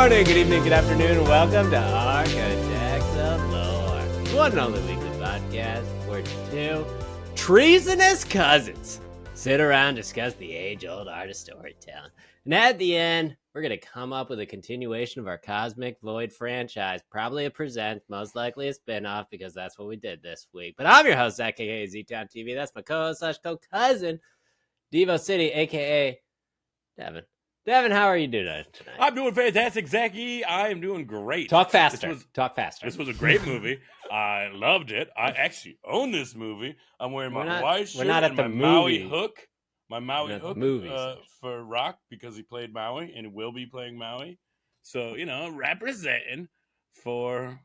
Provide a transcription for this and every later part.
morning, good evening, good afternoon, and welcome to Architects of Lore, the one and only weekly podcast where two treasonous cousins sit around and discuss the age-old art of storytelling. And at the end, we're going to come up with a continuation of our Cosmic Void franchise, probably a present, most likely a spinoff, because that's what we did this week. But I'm your host, aka Z-Town TV. That's my co-host slash co-cousin, Devo City, aka Devin. Devin, how are you doing tonight? I'm doing fantastic, Zachy. I am doing great. Talk faster. Talk faster. This was a great movie. I loved it. I actually own this movie. I'm wearing my Hawaii shirt and my Maui hook. My Maui hook for Rock because he played Maui and will be playing Maui. So, you know, representing for...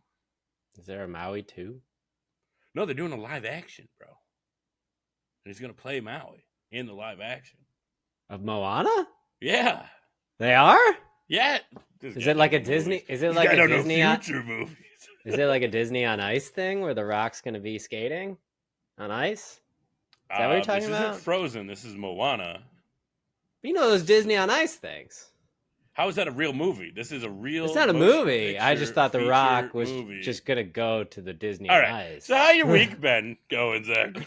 Is there a Maui 2? No, they're doing a live action, bro. And he's going to play Maui in the live action. Of Moana? Yeah. They are? Yeah. Is it like a Disney? Is it like a Disney future movies? Is it like a Disney on Ice thing where The Rock's going to be skating on ice? Is that what you're talking about? This isn't Frozen. This is Moana. You know those Disney on Ice things. How is that a real movie? This is a real. It's not a movie. I just thought The Rock was just going to go to the Disney on Ice. So how your week been going, Zach?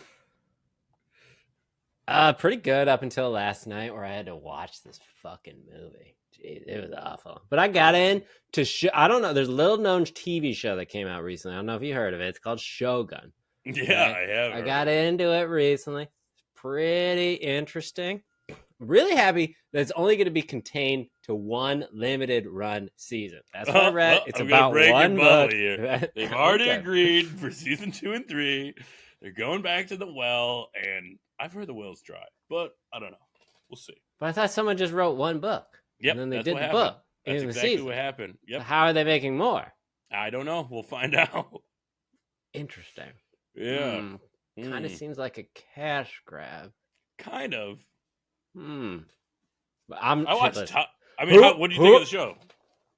Pretty good up until last night where I had to watch this fucking movie. Jeez, it was awful. But I got into I don't know. There's a little known TV show that came out recently. I don't know if you heard of it. It's called Shogun. Yeah, I have. I got into it recently. It's pretty interesting. I'm really happy that it's only going to be contained to one limited run season. That's what I read. It's about one book. Here. They've already agreed for season 2 and 3. They're going back to the well, and I've heard the well's dry, but I don't know. We'll see. But I thought someone just wrote one book. Yep, and then they did the book. That's exactly what happened. Yep. So how are they making more? I don't know. We'll find out. Interesting. Yeah. Kind of seems like a cash grab. Kind of. But I watched. What do you think of the show?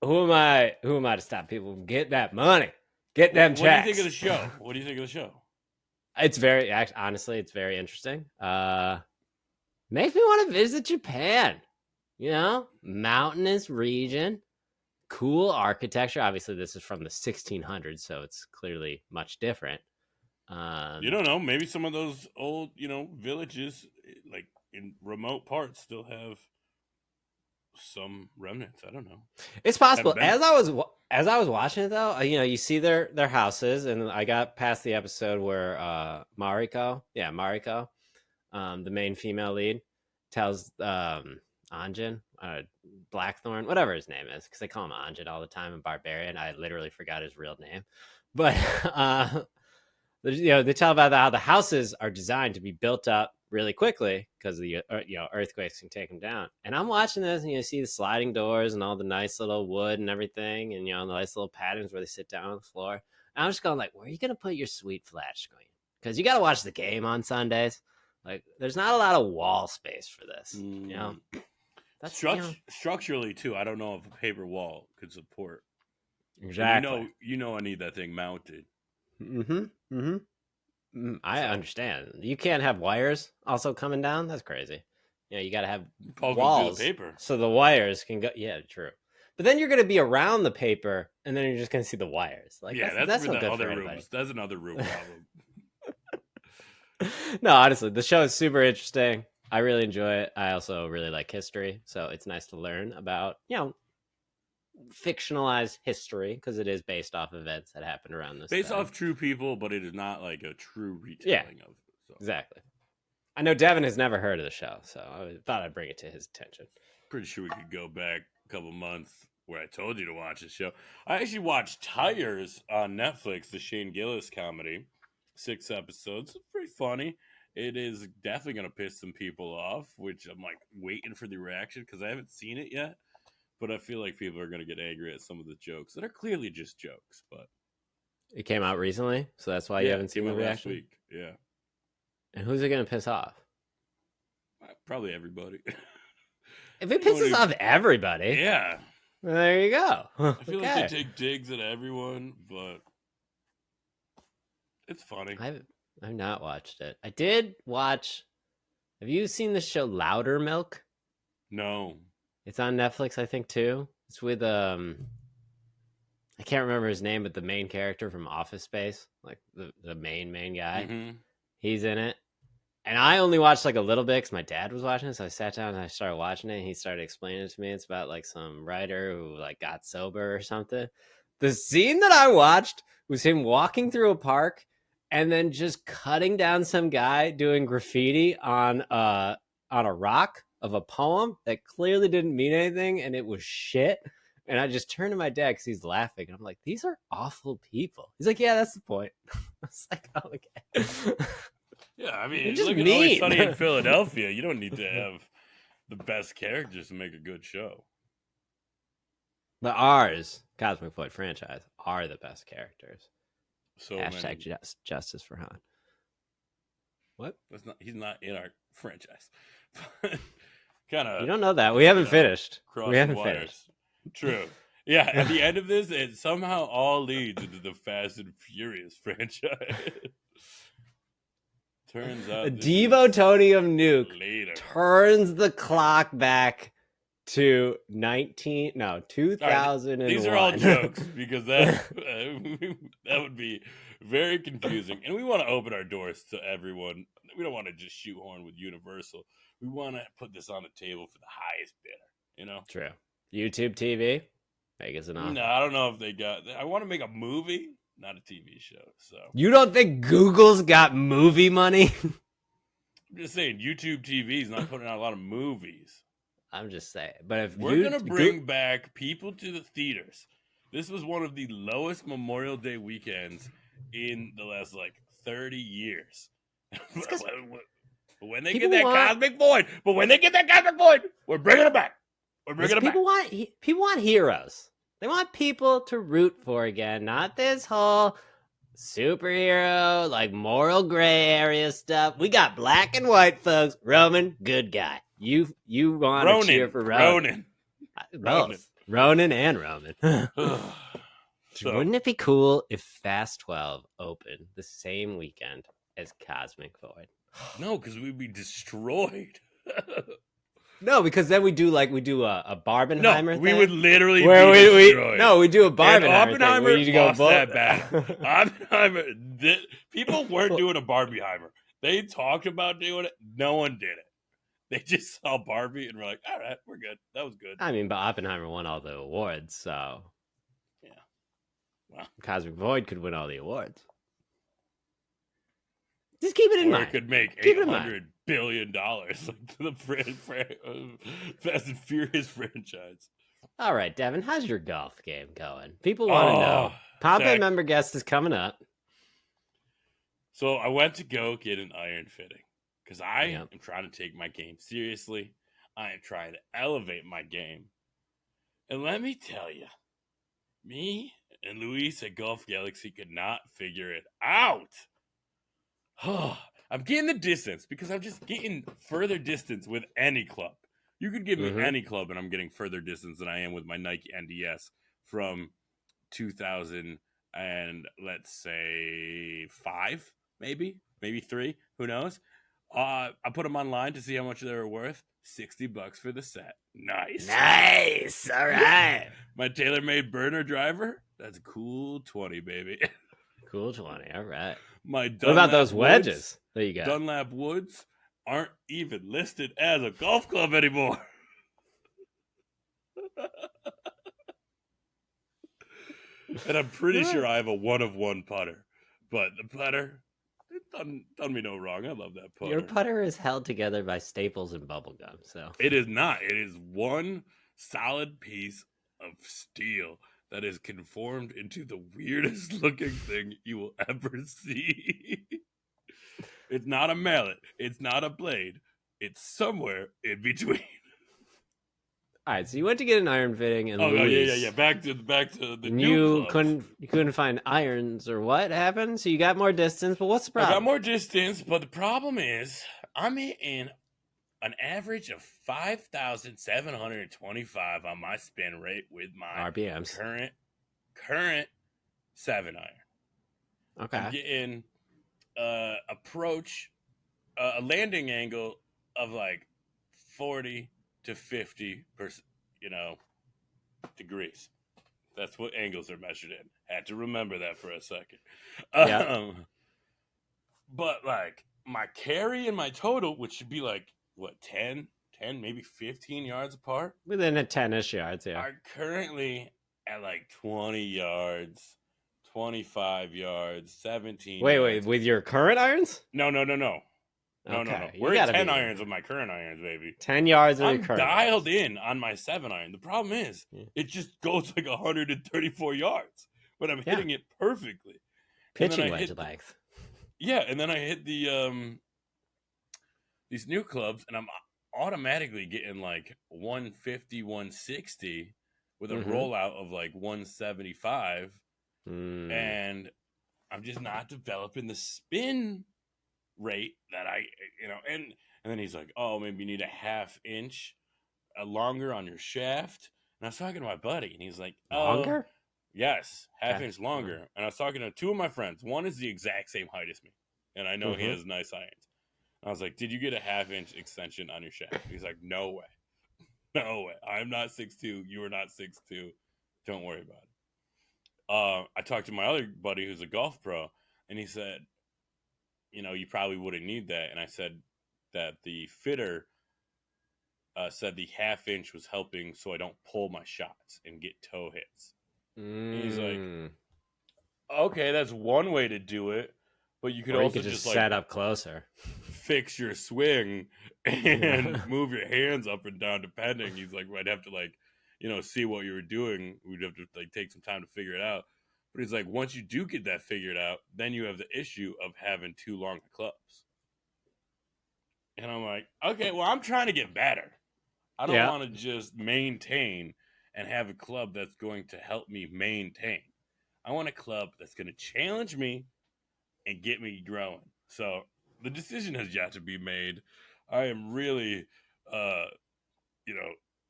Who am I to stop people from getting that money? Get them checks. What do you think of the show? What do you think of the show? It's honestly, it's very interesting. Makes me want to visit Japan. You know, mountainous region, cool architecture. Obviously, this is from the 1600s, so it's clearly much different. You don't know. Maybe some of those old, villages, like in remote parts, still have some remnants. I don't know. It's possible. As I was watching it, though, you see their houses, and I got past the episode where Mariko, the main female lead, tells Anjin, Blackthorn, whatever his name is, because they call him Anjin all the time in Barbarian. I literally forgot his real name, but they tell about how the houses are designed to be built up really quickly because the earthquakes can take them down. And I'm watching this, and you see the sliding doors and all the nice little wood and everything, and the nice little patterns where they sit down on the floor. And I'm just going like, where are you gonna put your sweet flat screen? Because you got to watch the game on Sundays. Like, there's not a lot of wall space for this. That's structurally too. I don't know if a paper wall could support. Exactly. I need that thing mounted. I understand. You can't have wires also coming down. That's crazy. You got to have walls, paper, so the wires can go. Yeah, true. But then you're going to be around the paper, and then you're just going to see the wires. Like, yeah, that's not good other for rooms. anybody. That's another room problem. No, honestly, the show is super interesting. I really enjoy it. I also really like history, so it's nice to learn about, fictionalized history, because it is based off events that happened around this Based time. off true people, but it is not like a true retelling of it. So. Exactly. I know Devin has never heard of the show, so I thought I'd bring it to his attention. Pretty sure we could go back a couple months where I told you to watch the show. I actually watched Tires on Netflix, the Shane Gillis comedy. 6 episodes. It's pretty funny. It is definitely going to piss some people off, which I'm like waiting for the reaction because I haven't seen it yet. But I feel like people are going to get angry at some of the jokes that are clearly just jokes. But it came out recently, so that's why you haven't seen the reaction? Last week. Yeah. And who's it going to piss off? Probably everybody. If it pisses off everybody, yeah. Well, there you go. I feel like they take digs at everyone, but it's funny. I've not watched it. I did watch. Have you seen the show Louder Milk? No. It's on Netflix, I think, too. It's with I can't remember his name, but the main character from Office Space, like the main guy. Mm-hmm. He's in it. And I only watched like a little bit because my dad was watching it. So I sat down and I started watching it. And he started explaining it to me. It's about like some writer who like got sober or something. The scene that I watched was him walking through a park and then just cutting down some guy doing graffiti on a rock of a poem that clearly didn't mean anything, and it was shit. And I just turned to my dad because he's laughing, and I'm like, "These are awful people." He's like, "Yeah, that's the point." I was like, "Oh, okay." Yeah, I mean, You're just look at Always mean. Sunny in Philadelphia. You don't need to have the best characters to make a good show. But ours, Cosmic Void franchise, are the best characters. So Hashtag justice for Han. What? He's not in our franchise. Kind of. You don't know that. We haven't finished. We haven't finished. True. Yeah, at the end of this, it somehow all leads into the Fast and Furious franchise. Turns out Devotonium Nuke later. turns the clock back to 2001. Right, these are all jokes because that would be very confusing. And we want to open our doors to everyone. We don't want to just shoehorn with Universal. We want to put this on the table for the highest bidder, you know? True. YouTube TV? Vegas and all. No, I don't know if they got... I want to make a movie, not a TV show, so... You don't think Google's got movie money? I'm just saying, YouTube TV is not putting out a lot of movies. I'm just saying. But if we're going to bring back people to the theaters. This was one of the lowest Memorial Day weekends in the last, 30 years. But when they get that Cosmic Void, we're bringing it back. We're bringing it back. People want heroes. They want people to root for again, not this whole superhero, moral gray area stuff. We got black and white folks. Roman, good guy. You want to cheer for Ronan. Both. Ronan and Roman. So, wouldn't it be cool if Fast 12 opened the same weekend as Cosmic Void? No, because we'd be destroyed. No, because then we do a Barbenheimer thing. We would literally be destroyed. We do a Barbenheimer thing. Oppenheimer lost that bad. Oppenheimer, people weren't doing a Barbieheimer. They talked about doing it. No one did it. They just saw Barbie and were like, all right, we're good. That was good. I mean, but Oppenheimer won all the awards, so... Yeah. Well, Cosmic Void could win all the awards. Just keep it in mind. It could make $800 billion like the Fast and Furious franchise. All right, Devin, how's your golf game going? People want to know. Pompeii member guest is coming up. So I went to go get an iron fitting because I am trying to take my game seriously. I am trying to elevate my game. And let me tell you, me and Luis at Golf Galaxy could not figure it out. I'm getting the distance because I'm just getting further distance with any club. You could give me any club and I'm getting further distance than I am with my Nike NDS from 2000 and let's say 5, maybe 3. Who knows? I put them online to see how much they were worth. $60 for the set. Nice. All right. My TaylorMade burner driver. That's a cool 20, baby. Cool 20. All right. What about those wedges that you got? Dunlap Woods aren't even listed as a golf club anymore. And I'm pretty sure I have a 1-of-1 putter. But the putter, it done me no wrong. I love that putter. Your putter is held together by staples and bubble gum. So it is not. It is one solid piece of steel that is conformed into the weirdest looking thing you will ever see. It's not a mallet. It's not a blade. It's somewhere in between. All right, so you went to get an iron fitting, and yeah. Back to the new you couldn't find irons, or what happened? So you got more distance, but what's the problem? I got more distance, but the problem is I'm hitting an average of 5,725 on my spin rate with my RPMs. current 7-iron. Okay. I'm getting a landing angle of 40 to 50%, degrees. That's what angles are measured in. Had to remember that for a second. Yeah. But like my carry and my total, which should be like what 10, maybe 15 yards apart, Within a 10-ish yards, yeah. are currently at like 20 yards, 25 yards, 17 Wait, yards. with your current irons? No. Okay. We're at 10 irons with my current irons, baby. 10 yards with I'm your current dialed irons. in on my 7 iron. The problem is, Yeah. it just goes like 134 yards, but I'm hitting it perfectly. Pitching wedge length. Yeah, and then I hit the these new clubs, and I'm automatically getting like 150, 160 with a rollout of like 175, and I'm just not developing the spin rate that and then he's like, oh, maybe you need a half inch longer on your shaft. And I was talking to my buddy, and he's like, longer? Yes, half inch longer. And I was talking to two of my friends. One is the exact same height as me, and I know he has nice irons. I was like, did you get a half inch extension on your shaft? He's like, no way. No way. I'm not 6'2". You are not 6'2". Don't worry about it. I talked to my other buddy who's a golf pro, and he said, you probably wouldn't need that. And I said that the fitter said the half inch was helping so I don't pull my shots and get toe hits. And he's like, okay, that's one way to do it. But you could also just like set up closer, fix your swing, and move your hands up and down depending. He's like, I'd have to see what you were doing. We'd have to like take some time to figure it out. But he's like, once you do get that figured out, then you have the issue of having too long clubs. And I'm like, okay, well, I'm trying to get better. I don't want to just maintain and have a club that's going to help me maintain. I want a club that's going to challenge me and get me growing. So the decision has yet to be made. I am really,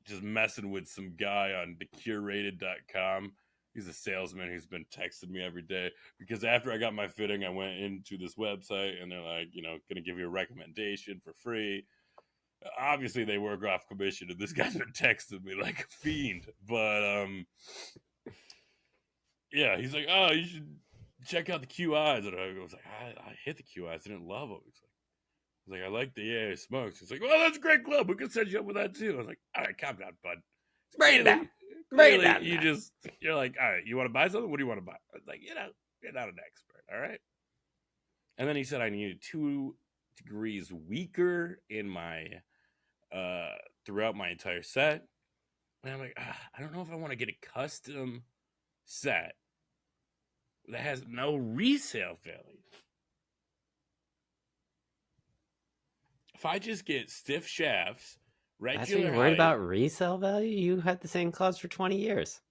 just messing with some guy on thecurated.com. He's a salesman who's been texting me every day because after I got my fitting, I went into this website and they're like, going to give you a recommendation for free. Obviously, they work off commission, and this guy's been texting me like a fiend. But, he's like, oh, you should check out the QIs. And I was like, I hit the QIs. I didn't love them. He's like, I like the AA smokes. He's like, well, that's a great club. We can set you up with that, too. I was like, all right, calm down, bud. Bring it down. You're like, all right, you want to buy something? What do you want to buy? I was like, you're not an expert, all right? And then he said I needed 2 degrees weaker in my throughout my entire set. And I'm like, I don't know if I want to get a custom set that has no resale value. If I just get stiff shafts, regular That's what you're worried about, resale value? You had the same clubs for 20 years.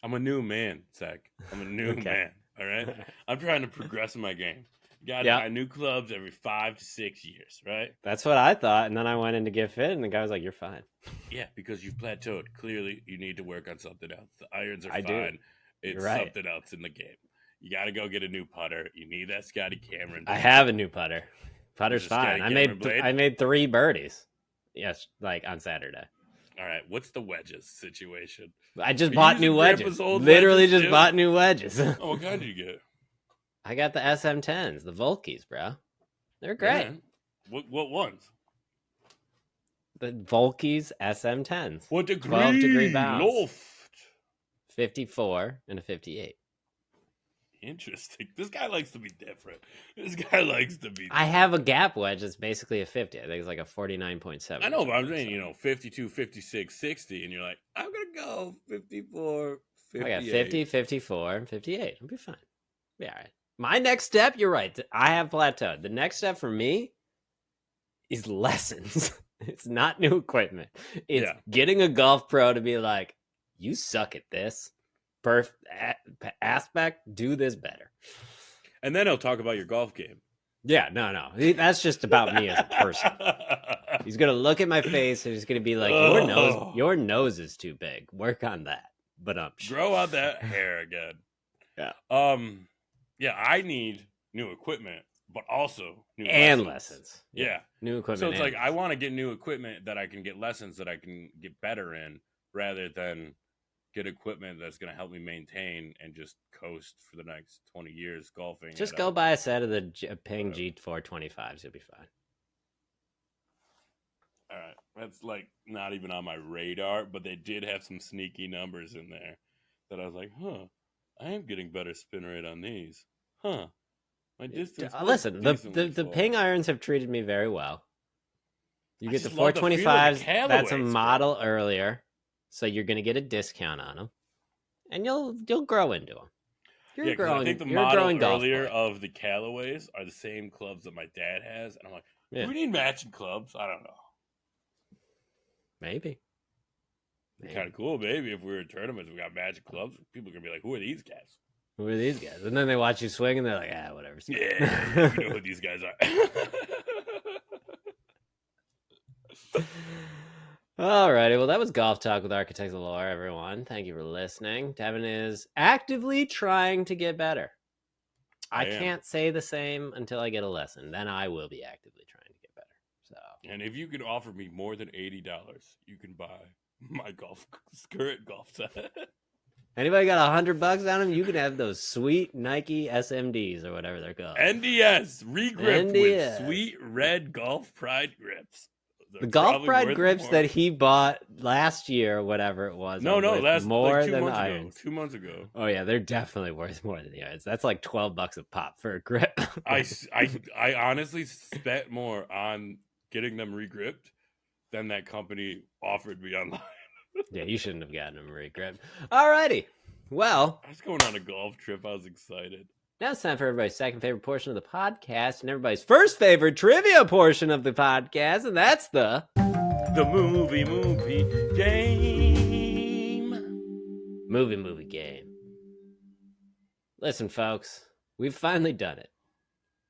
I'm a new man, Zach. I'm a new man, all right? I'm trying to progress in my game. Got to buy new clubs every 5 to 6 years, right? That's what I thought, and then I went in to get fit, and the guy was like, you're fine. Yeah, because you've plateaued. Clearly, you need to work on something else. The irons are fine. Do. It's something else in the game. You got to go get a new putter. You need that Scotty Cameron. I have a new putter. Putter's fine. I made 3 birdies. Yes, like on Saturday. All right, what's the wedges situation? I just bought new wedges. Literally just bought new wedges. Oh, what kind did you get? I got the SM10s, the Volkies, bro. They're great. Yeah. What ones? The Volkies SM10s. What degree? 12 degree bounce. Loft. 54 and a 58. Interesting. This guy likes to be different. I have a gap wedge that's basically a 50. I think it's like a 49.7. I know, but I'm saying, 52, 56, 60, and you're like, I'm going to go 54, 58. I got 50, 54, and 58. I'll be fine. Be all right. My next step, you're right. I have plateaued. The next step for me is lessons. It's not new equipment. It's getting a golf pro to be like, you suck at this. Perfect aspect, do this better. And then he'll talk about your golf game. Yeah, no. That's just about me as a person. He's going to look at my face and he's going to be like, your nose is too big. Work on that. But grow out that hair again. Yeah. I need new equipment, but also new lessons. Yeah. New equipment. So it's like, I want to get new equipment that I can get lessons that I can get better in rather than get equipment that's going to help me maintain and just coast for the next 20 years golfing. Just go buy a set of the Ping G425s. You'll be fine. All right. That's like not even on my radar, but they did have some sneaky numbers in there that I was like, I am getting better spin rate on these. My distance. Listen, the Ping irons have treated me very well. You get the 425s. That's a model earlier, so you're going to get a discount on them, and you'll grow into them. You're growing. I think the model earlier of the Callaways are the same clubs that my dad has, and I'm like, do we need matching clubs? I don't know. Maybe. Kind of cool, maybe if we were in tournaments, we got matching clubs. People are gonna be like, "Who are these guys? Who are these guys?" And then they watch you swing, and they're like, whatever." Yeah, you know who these guys are. Alrighty, well, that was Golf Talk with Architects Galore, everyone. Thank you for listening. Devin is actively trying to get better. I can't say the same until I get a lesson. Then I will be actively trying to get better. So, and if you could offer me more than $80, you can buy my current golf set. Anybody got $100 on them? You can have those sweet Nike SMDs or whatever they're called. NDS regrip with sweet red Golf Pride grips. The Golf Pride grips that he bought last year, or whatever it was. No, last more like 2 than months the ago. irons. 2 months ago. Oh yeah, they're definitely worth more than the irons. That's like $12 a pop for a grip. I honestly spent more on getting them regripped than that company offered me online. Yeah, you shouldn't have gotten them regripped. Alrighty, well, I was going on a golf trip. I was excited. Now it's time for everybody's second favorite portion of the podcast and everybody's first favorite trivia portion of the podcast, and that's the movie game. Movie game. Listen, folks, we've finally done it.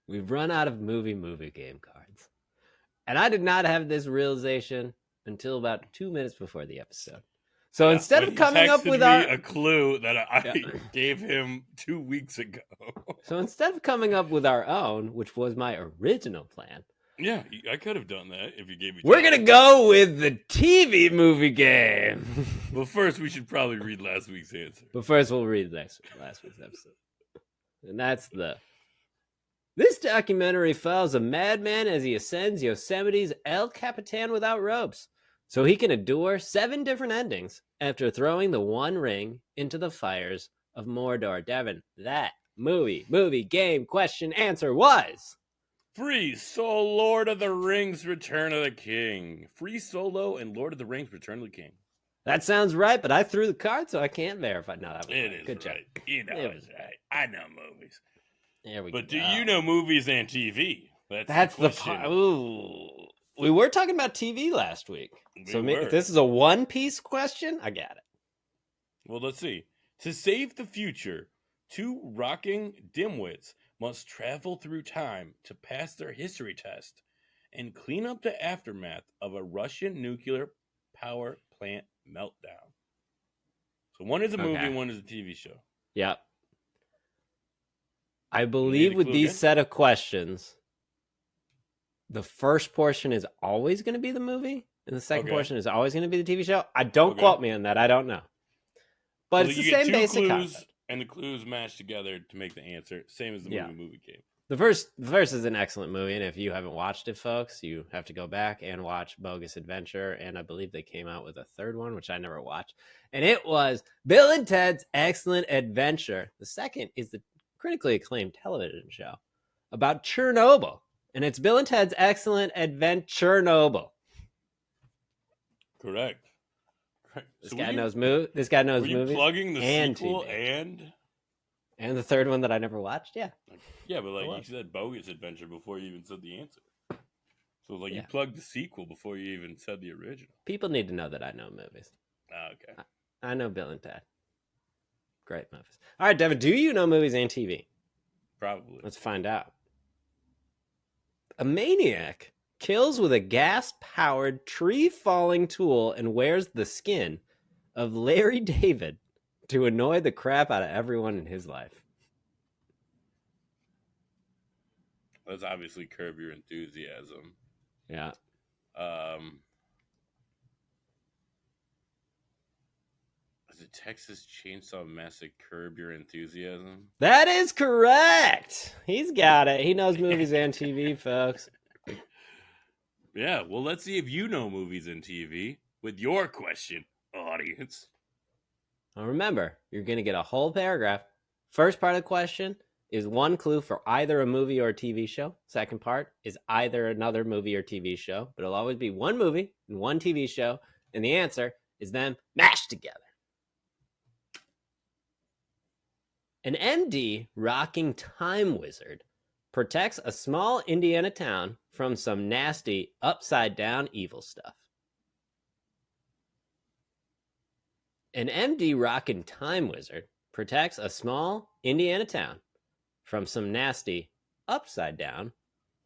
We've run out of movie game cards. And I did not have this realization until about 2 minutes before the episode. So instead of coming up with a clue that I gave him 2 weeks ago. So instead of coming up with our own, which was my original plan. Yeah, I could have done that if you gave me. We're going to go with the TV movie game. Well, first we should probably read last week's answer. But first we'll read last week's episode. And that's This documentary follows a madman as he ascends Yosemite's El Capitan without ropes, so he can endure 7 different endings after throwing the One Ring into the fires of Mordor. Devin, that movie game question answer was Free Solo, Lord of the Rings, Return of the King. Free Solo and Lord of the Rings, Return of the King. That sounds right, but I threw the card, so I can't verify. No, that was it right. is Good right. job. You know it's right. I know movies. There we go. But do you know movies and TV? That's the part. Ooh. We were talking about TV last week. If this is a one-piece question, I got it. Well, let's see. To save the future, 2 rocking dimwits must travel through time to pass their history test and clean up the aftermath of a Russian nuclear power plant meltdown. So one is a movie, one is a TV show. Yep. I believe with these set of questions, the first portion is always going to be the movie, and the second portion is always going to be the TV show. I don't quote me on that. I don't know. But it's the same basic concept. And the clues match together to make the answer. Same as the movie game. The first is an excellent movie, and if you haven't watched it, folks, you have to go back and watch Bogus Adventure, and I believe they came out with a third one, which I never watched, and it was Bill and Ted's Excellent Adventure. The second is the critically acclaimed television show about Chernobyl, and it's Bill and Ted's Excellent Adventure Chernobyl. Correct. This guy knows movies. Were you plugging the sequel and the third one that I never watched? Yeah. Yeah, but you said Bogus Adventure before you even said the answer. So you plugged the sequel before you even said the original. People need to know that I know movies. Okay. I know Bill and Ted. Great movies. All right, Devin, do you know movies and TV? Probably. Let's find out. A maniac kills with a gas-powered tree-falling tool and wears the skin of Larry David to annoy the crap out of everyone in his life. That's obviously Curb Your Enthusiasm. Yeah. Is the Texas Chainsaw Massacre Curb Your Enthusiasm? That is correct. He's got it. He knows movies and TV, folks. Yeah, well, let's see if you know movies and TV with your question, audience. Now remember, you're going to get a whole paragraph. First part of the question is one clue for either a movie or a TV show. Second part is either another movie or TV show, but it'll always be one movie and one TV show, and the answer is them mashed together. An MD rocking time wizard protects a small Indiana town from some nasty upside-down evil stuff. An MD rocking time wizard protects a small Indiana town from some nasty upside-down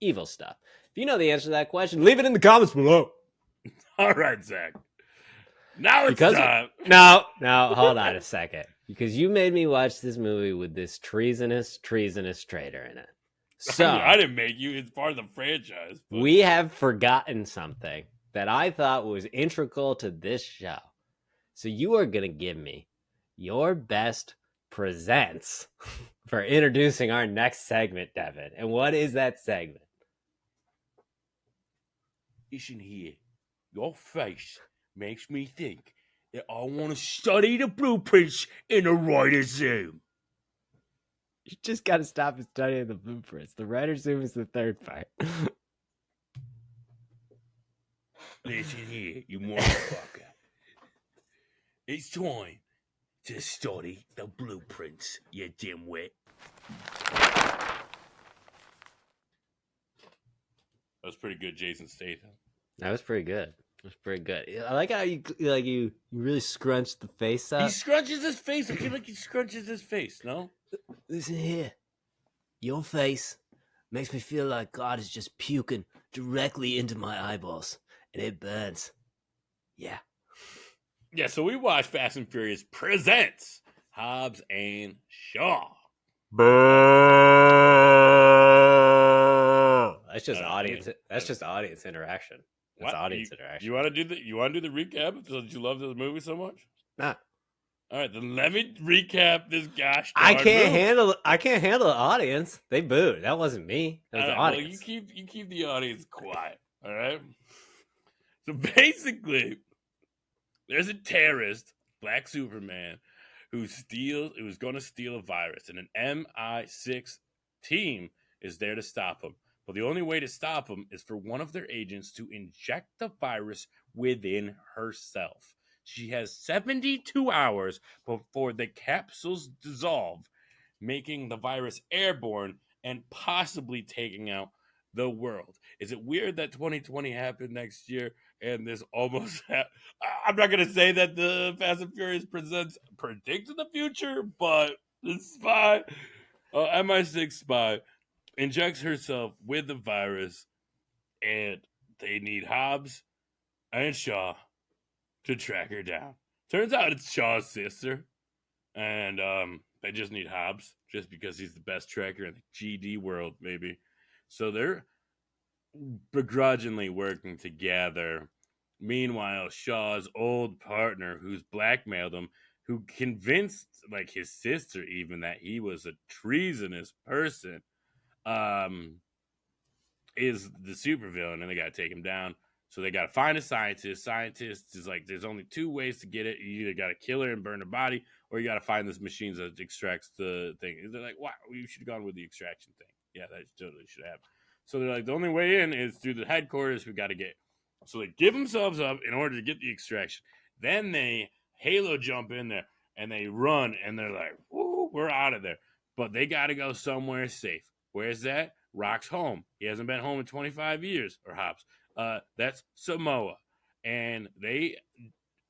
evil stuff. If you know the answer to that question, leave it in the comments below. All right, Zach. Now it's time. No, hold on a second. Because you made me watch this movie with this treasonous traitor in it. So I didn't make you. It's part of the franchise. But... we have forgotten something that I thought was integral to this show. So you are going to give me your best presents for introducing our next segment, Devin. And what is that segment? Listen here. Your face makes me think that I want to study the blueprints in the writer's zoom. You just got to stop and study the blueprints. The writer's zoom is the third part. Listen here, you motherfucker. It's time to study the blueprints, you dimwit. That was pretty good, Jason Statham. That was pretty good. I like how you really scrunched the face up. He scrunches his face. I feel like he scrunches his face, no? Listen here. Your face makes me feel like God is just puking directly into my eyeballs. And it burns. Yeah. Yeah, so we watched Fast and Furious Presents Hobbs and Shaw. That's just audience. That's just audience interaction. That's audience interaction. You want to do the recap since you love this movie so much? Nah. All right, then let me recap this gosh. I can't handle the audience. They booed. That wasn't me. That was the audience. Well, you keep the audience quiet. All right. So basically, there's a terrorist, Black Superman, who was going to steal a virus, and an MI6 team is there to stop him. But the only way to stop him is for one of their agents to inject the virus within herself. She has 72 hours before the capsules dissolve, making the virus airborne and possibly taking out the world. Is it weird that 2020 happened next year and this almost I'm not going to say that the Fast and Furious Presents predicts the future, but the spy, MI6 spy, injects herself with the virus, and they need Hobbs and Shaw to track her down. Turns out it's Shaw's sister, and they just need Hobbs just because he's the best tracker in the GD world, maybe. So they're begrudgingly working together. Meanwhile, Shaw's old partner, who's blackmailed him, who convinced like his sister even that he was a treasonous person, is the supervillain, and they gotta take him down. So they gotta find a scientist. Scientist is like, there's only two ways to get it. You either gotta kill her and burn her body, or you gotta find this machine that extracts the thing. They're like, wow, you should have gone with the extraction thing. Yeah, that totally should happen. So they're like, the only way in is through the headquarters. We gotta get. So they give themselves up in order to get the extraction. Then they Halo jump in there and they run, and they're like, woo, we're out of there. But they gotta go somewhere safe. Where's that? Rock's home. He hasn't been home in 25 years, or Hobbs. That's Samoa. And they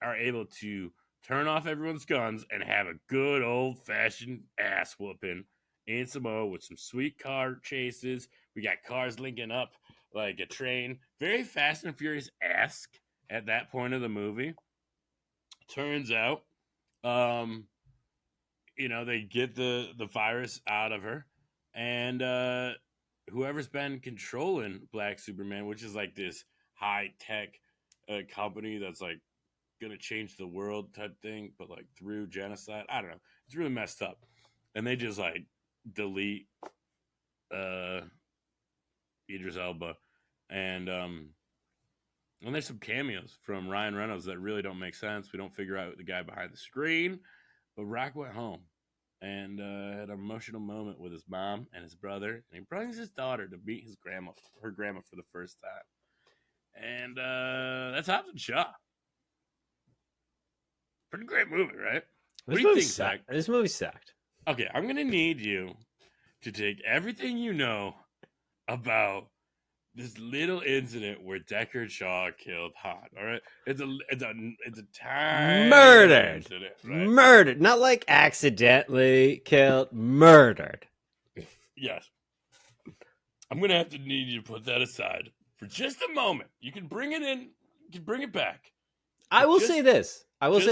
are able to turn off everyone's guns and have a good old-fashioned ass whooping in Samoa with some sweet car chases. We got cars linking up like a train. Very Fast and Furious-esque at that point of the movie. Turns out, they get the virus out of her. And whoever's been controlling Black Superman, which is like this high-tech company that's like gonna change the world type thing, but like through genocide. I don't know. It's really messed up, and they just like delete Idris Elba, and there's some cameos from Ryan Reynolds that really don't make sense. We don't figure out the guy behind the screen, but Rock went home and had an emotional moment with his mom and his brother, and he brings his daughter to meet her grandma for the first time, and that's Hobbs Shaw. Pretty great movie, right? What do you think, Zach? This movie sucked. Okay, I'm gonna need you to take everything you know about this little incident where Deckard Shaw killed Han. All right, it's a tiny Murdered, incident, right? Murdered, not like accidentally killed. Murdered. Yes, I'm gonna have to need you to put that aside for just a moment. You can bring it in. You can bring it back. I will say this. At least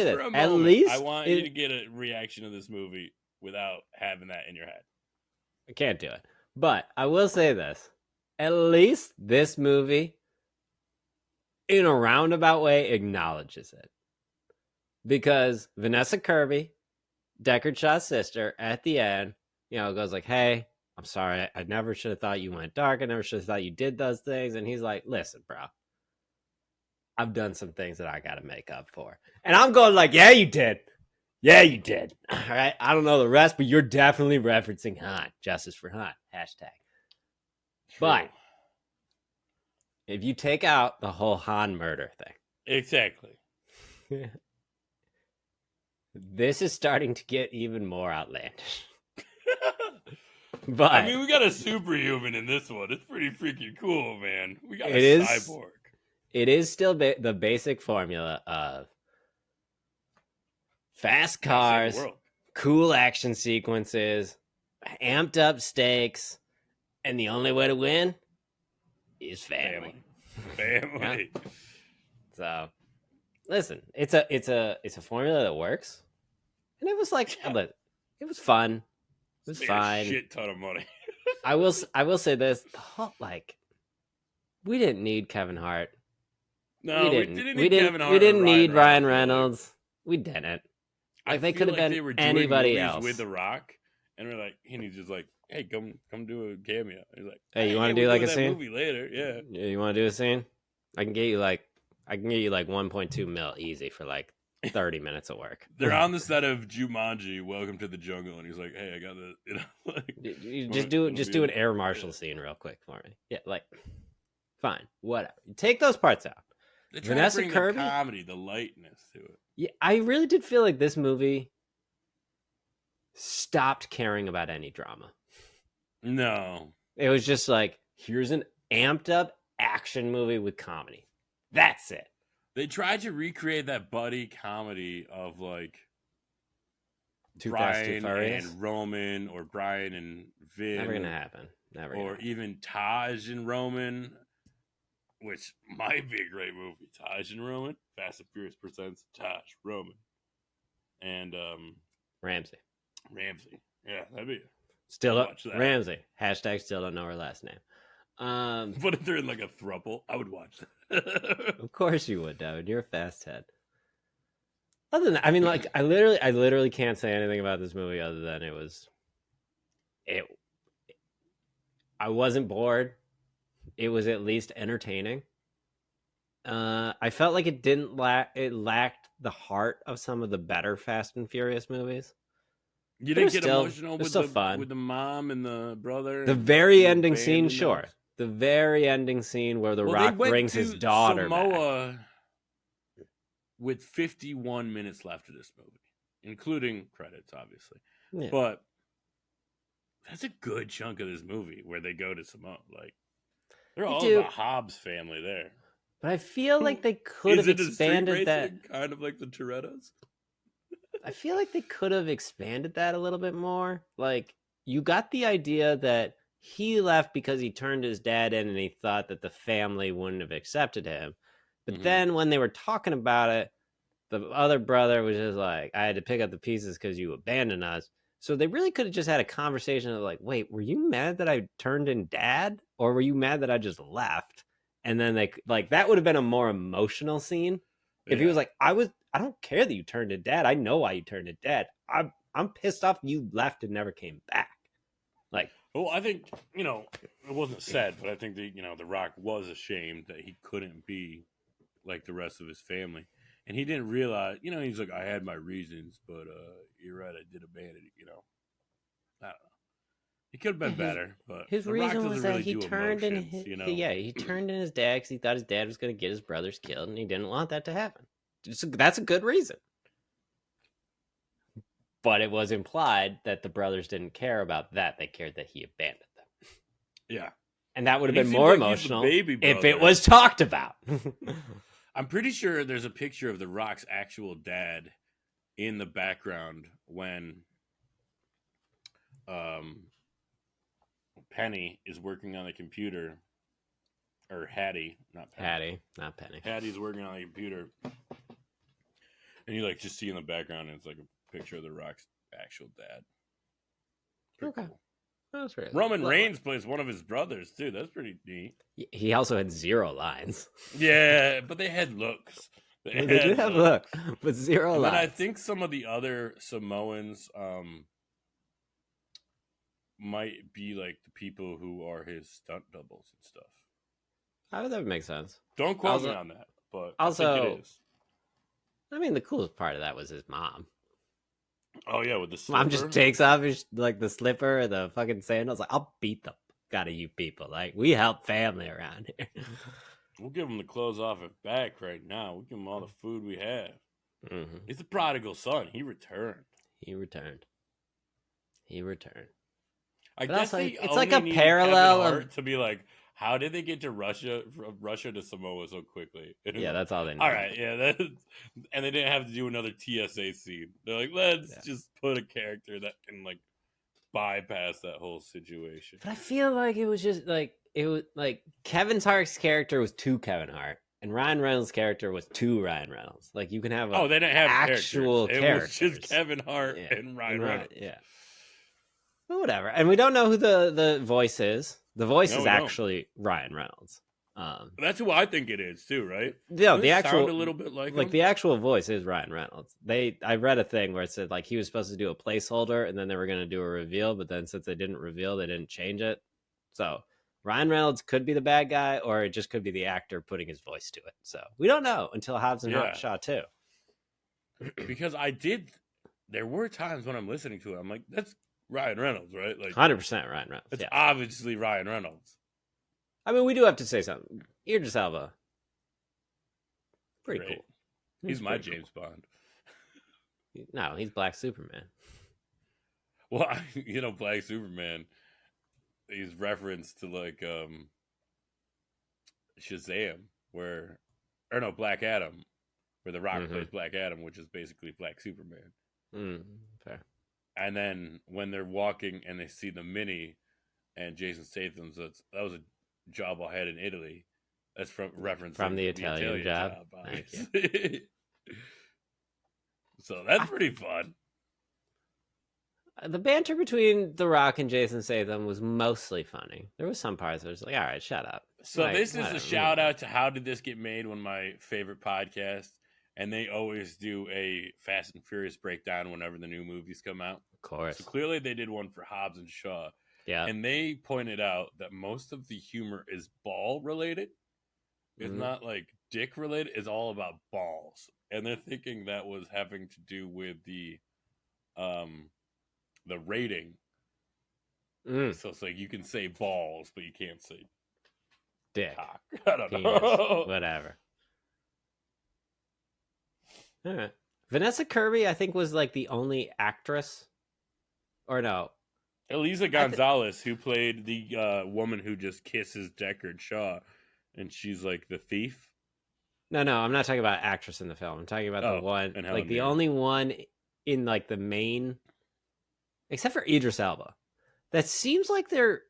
I want you to get a reaction of this movie without having that in your head. I can't do it, but I will say this. At least this movie, in a roundabout way, acknowledges it. Because Vanessa Kirby, Deckard Shaw's sister, at the end, goes like, hey, I'm sorry. I never should have thought you went dark. I never should have thought you did those things. And he's like, listen, bro, I've done some things that I got to make up for. And I'm going like, yeah, you did. Yeah, you did. All right. I don't know the rest, but you're definitely referencing Han. Justice for Han. Hashtag. True. But if you take out the whole Han murder thing. Exactly. This is starting to get even more outlandish. But I mean, we got a superhuman in this one. It's pretty freaking cool, man. We got a cyborg. It is still the basic formula of fast cars, cool action sequences, amped up stakes, and the only way to win is family. Family. Yeah. So, listen, it's a formula that works, and it was like, it was fun. It was fine. A shit ton of money. I will say this: we didn't need Kevin Hart. No, we didn't need Kevin Hart. We didn't need Ryan Reynolds. We didn't. Like they could have been they were anybody else with The Rock, and we're like, and he's just like, "Hey, come do a cameo." He's like, "Hey, you want to do like a scene? Movie later, yeah. You want to do a scene? I can get you like 1.2 mil easy for like 30 minutes of work." They're on the set of Jumanji, Welcome to the Jungle, and he's like, "Hey, I got the you just do an air marshal scene real quick for me." Yeah, like fine, whatever. Take those parts out. Vanessa Kirby, the comedy, the lightness to it. Yeah, I really did feel like this movie stopped caring about any drama. No. It was just like, here's an amped up action movie with comedy. That's it. They tried to recreate that buddy comedy of like Brian and Roman, or Brian and Vin. Never gonna happen. Or even Taj and Roman, which might be a great movie. Taj and Roman. Fast and Furious presents Taj, Roman, and Ramsey. Yeah, that'd be still up. Ramsey. Hashtag still don't know her last name. But if they're in like a throuple, I would watch that. Of course you would, Devin. You're a fast head. Other than that, I mean, like I literally can't say anything about this movie other than I wasn't bored. It was at least entertaining. I felt like it lacked the heart of some of the better Fast and Furious movies. You didn't get emotional with the mom and the brother. The very ending scene, sure. The very ending scene where The Rock brings his daughter back. With 51 minutes left of this movie, including credits, obviously. Yeah. But that's a good chunk of this movie where they go to Samoa. Like, they're all the Hobbs family there. But I feel like they could have expanded that. Kind of like the Torettos. I feel like they could have expanded that a little bit more. Like, you got the idea that he left because he turned his dad in and he thought that the family wouldn't have accepted him. But then when they were talking about it, the other brother was just like, I had to pick up the pieces because you abandoned us. So they really could have just had a conversation of like, wait, were you mad that I turned in dad? Or were you mad that I just left? And then that would have been a more emotional scene. If he was like, I don't care that you turned to dad. I know why you turned to dad. I'm pissed off you left and never came back. Like, well, I think, it wasn't said, but I think that, The Rock was ashamed that he couldn't be like the rest of his family. And he didn't realize, he's like, I had my reasons, but you're right, I did abandon it, I don't know. He could have been better, but his The Rock reason was doesn't that really he do turned in emotions, he turned in his dad because he thought his dad was going to get his brothers killed, and he didn't want that to happen. That's a good reason. But it was implied that the brothers didn't care about that; they cared that he abandoned them. Yeah, and that would have been more emotional if it was talked about. I'm pretty sure there's a picture of The Rock's actual dad in the background when Penny is working on the computer, or Hattie, not Penny. Hattie, not Penny. Hattie's working on the computer, and you just see in the background, and it's like a picture of The Rock's actual dad. Pretty cool. That's right. Roman Reigns plays one of his brothers too. That's pretty neat. He also had 0 lines. Yeah, but they had looks. They did have looks, but 0 lines. And I think some of the other Samoans might be like the people who are his stunt doubles and stuff. That would make sense. Don't quote me on that, but also, I think it is. I mean, the coolest part of that was his mom. Oh yeah, with the slipper. Mom just takes off his, the slipper and the fucking sandals. Like, I'll beat the fuck out of you people. Like, we help family around here. We'll give them the clothes off at back right now. We'll give them all the food we have. Mm-hmm. He's the prodigal son. He returned. I guess also, it's like a parallel of to be like, how did they get to Russia, from Russia to Samoa so quickly? Yeah, that's all they know. All right, yeah, and they didn't have to do another TSA scene. They're like, let's just put a character that can bypass that whole situation. But I feel like it was just Kevin Hart's character was too Kevin Hart, and Ryan Reynolds' character was too Ryan Reynolds. Like, you can have they didn't have actual characters. It was just Kevin Hart and Ryan Reynolds. Yeah. But whatever. And we don't know who the voice is. The voice is actually Ryan Reynolds. That's who I think it is too, right? Yeah, the actual sound a little bit like him? the actual voice is Ryan Reynolds. I read a thing where it said he was supposed to do a placeholder and then they were going to do a reveal, but then since they didn't reveal, they didn't change it. So Ryan Reynolds could be the bad guy, or it just could be the actor putting his voice to it. So we don't know until Hobbs Shaw too. Because there were times when I'm listening to it, I'm like, that's Ryan Reynolds, right? 100% Ryan Reynolds. It's obviously Ryan Reynolds. I mean, we do have to say something. Idris Elba, pretty cool. He's my James Bond. No, he's Black Superman. Well, Black Superman, he's referenced to Shazam, Black Adam, where The Rock plays Black Adam, which is basically Black Superman. Fair. And then when they're walking and they see the Mini and Jason Statham's, that was a job I had in Italy. That's from the Italian job. So that's pretty fun. The banter between The Rock and Jason Statham was mostly funny. There was some parts where it was like, all right, shut up. So this is a shout out to How Did This Get Made, one of my favorite podcasts. And they always do a Fast and Furious breakdown whenever the new movies come out. Of course. So clearly they did one for Hobbs and Shaw. Yeah. And they pointed out that most of the humor is ball related. It's not dick related. It's all about balls. And they're thinking that was having to do with the rating. So it's you can say balls, but you can't say dick. Cock. I don't penis, know. Whatever. All right. Vanessa Kirby, I think, was the only actress. Or no. Eliza Gonzalez, who played the woman who just kisses Deckard Shaw, and she's the thief. No, I'm not talking about actress in the film. I'm talking about the one, the Mirren. only one in the main, except for Idris Elba, that seems like they're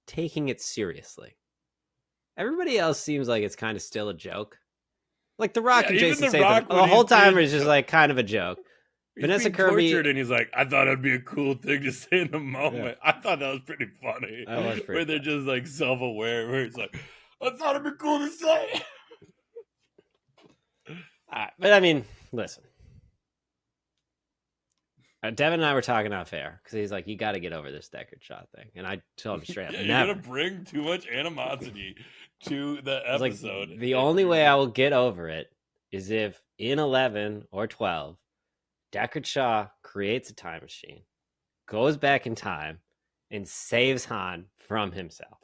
taking it seriously. Everybody else seems like it's kind of still a joke. The Rock and Jason Statham, the whole time is just kind of a joke. Vanessa Kirby, tortured, and he's like, I thought it'd be a cool thing to say in the moment. Yeah. I thought that was pretty funny. That was pretty where they're just self-aware, where it's I thought it'd be cool to say. But I mean, listen. Devin and I were talking off air because he's like, "You got to get over this Deckard Shaw thing," and I told him straight up, Yeah, "Never." you're gonna bring too much animosity to the I was like, episode. the only way I will get over it is if in 11 or 12, Deckard Shaw creates a time machine, goes back in time, and saves Han from himself.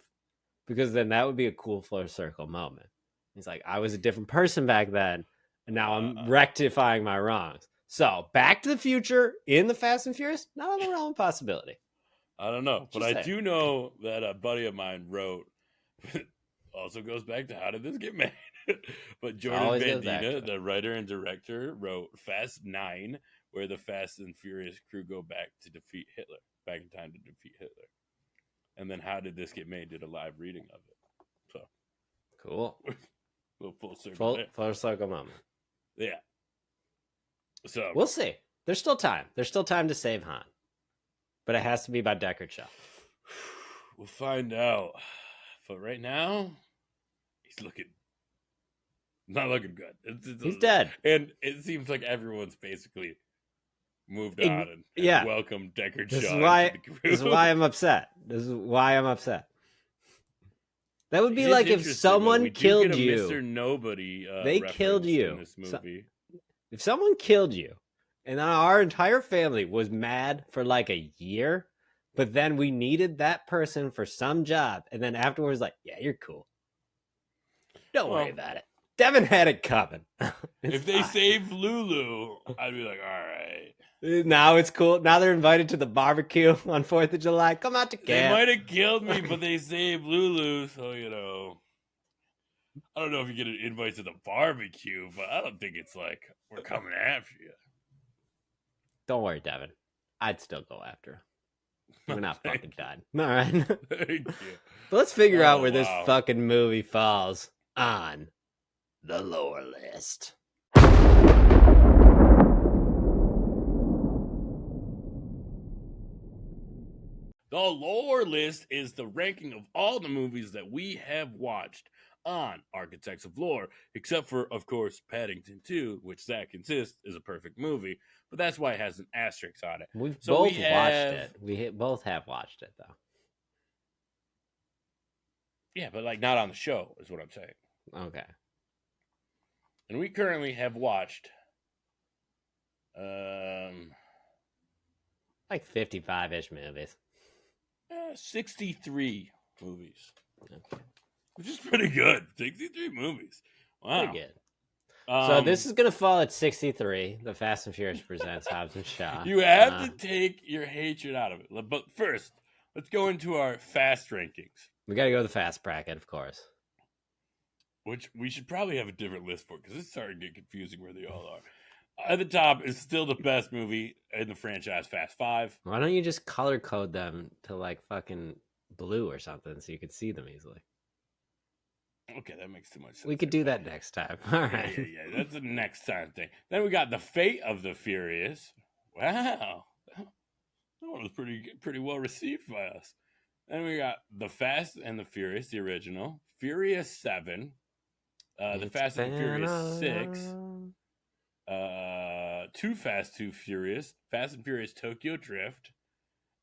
Because then that would be a cool full circle moment. He's like, I was a different person back then, and now I'm rectifying my wrongs. So, Back to the Future in the Fast and Furious, not on the realm of possibility. I don't know, but Just I saying. do know that a buddy of mine wrote. Also goes back to how did this get made? But Jordan Always goes back to Bandina, it. the writer and director, wrote Fast 9, where the Fast and Furious crew go back to defeat Hitler, back in time to defeat Hitler. And then how did this get made? Did a live reading of it. So Cool. a little full circle there. Full circle moment. Yeah. So We'll see. There's still time. There's still time to save Han. But it has to be by Deckard Shaw. we'll find out. But right now, he's not looking good. He's dead. And it seems like everyone's basically moved on and welcomed Deckard Shaw. This is why I'm upset. That would be like if someone killed you. Mr. Nobody. They killed you in this movie. If someone killed you, and our entire family was mad for like a year, but then we needed that person for some job, and then afterwards, like, yeah, you're cool. Don't worry about it. Devin had it coming. If they saved Lulu, I'd be like, all right. Now it's cool. Now they're invited to the barbecue on 4th of July. Come out to camp. They might have killed me, but they saved Lulu, so, I don't know if you get an invite to the barbecue, but I don't think it's like, we're coming after you. Don't worry, Devin. I'd still go after him. We're not fucking done. All right. Thank you. But let's figure out where this fucking movie falls on the lore list. The lore list is the ranking of all the movies that we have watched on Architects of Lore, except for, of course, Paddington 2, which Zach insists is a perfect movie, but that's why it has an asterisk on it. We've both watched it. We both have watched it, though. Yeah, but like not on the show, is what I'm saying. Okay. And we currently have watched like 55-ish movies. 63 movies. Okay. Which is pretty good. 63 movies. Wow. Pretty good. So this is going to fall at 63. The Fast and Furious presents Hobbs and Shaw. You have to take your hatred out of it. But first, let's go into our fast rankings. We got to go to the fast bracket, of course. Which we should probably have a different list for, because it's starting to get confusing where they all are. At the top is still the best movie in the franchise, Fast 5. Why don't you just color code them to like fucking blue or something so you could see them easily? Okay, that makes too much sense. We could do that next time. All right. Yeah. That's a next time thing. Then we got The Fate of the Furious. Wow. That one was pretty well received by us. Then we got The Fast and the Furious, the original. Furious 7. The Fast and Furious 6. Too Fast, Too Furious. Fast and Furious Tokyo Drift.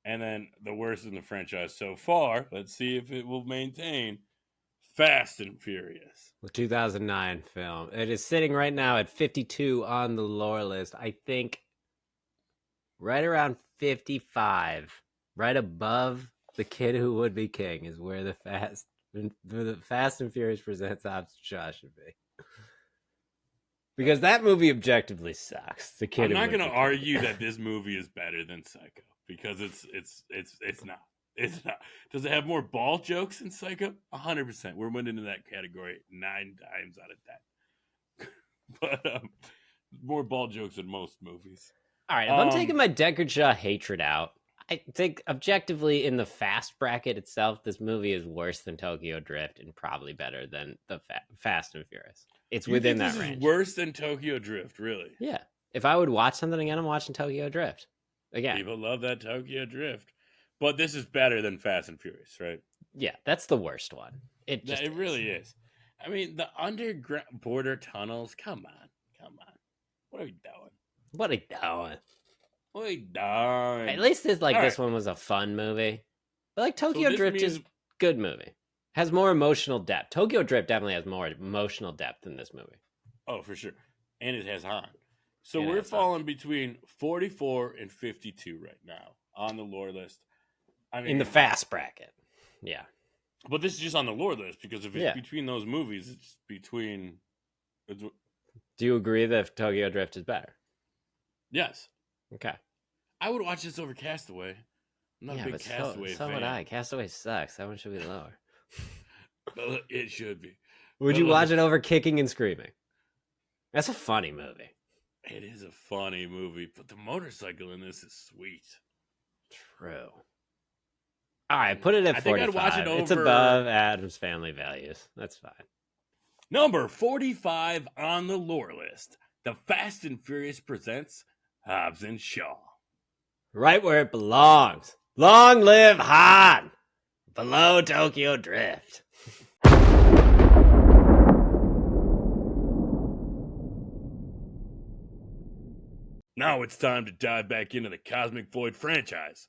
And then the worst in the franchise so far. Let's see if it will maintain. Fast and Furious. The 2009 film. It is sitting right now at 52 on the lore list. I think right around 55, right above The Kid Who Would Be King, is where the Fast and Furious presents Hobbs Shaw should be. Because that movie objectively sucks. The Kid. I'm not going to argue that this movie is better than Psycho, because it's not. It's not. Does it have more ball jokes than Psycho? 100%. We're winning in that category 9 times out of 10. But more ball jokes than most movies. All right, if I'm taking my Deckard Shaw hatred out, I think objectively in the fast bracket itself, this movie is worse than Tokyo Drift and probably better than the Fast and Furious. It's within that range. Is worse than Tokyo Drift, really? Yeah. If I would watch something again, I'm watching Tokyo Drift. Again. People love that Tokyo Drift. But this is better than Fast and Furious, right? Yeah, that's the worst one. It really is. I mean, the underground border tunnels, come on. Come on. What are we doing? What are you doing? What are we doing? At least this All this right. one was a fun movie. But like Tokyo this Drift means- is good movie. Has more emotional depth. Tokyo Drift definitely has more emotional depth in this movie. Oh, for sure. And it has Han. So And it we're has Han. falling between 44 and 52 right now on the lore list. I mean, In the fast bracket. Yeah. but this is just on the lore list because if it's Yeah. between those movies, it's between. Do you agree that Tokyo Drift is better? Yes. Okay. I would watch this over Castaway. I'm not a big but Castaway so fan. would I. Castaway sucks. That one should be lower. It should be. Would you watch it over Kicking and Screaming? That's a funny movie. It is a funny movie, but the motorcycle in this is sweet. True. All right, put it at I think 45. I'd watch it It's over- above Adam's Family Values. That's fine. Number 45 on the lore list. The Fast and Furious presents Hobbs and Shaw. Right where it belongs. Long live Han! Below Tokyo Drift. Now it's time to dive back into the Cosmic Void franchise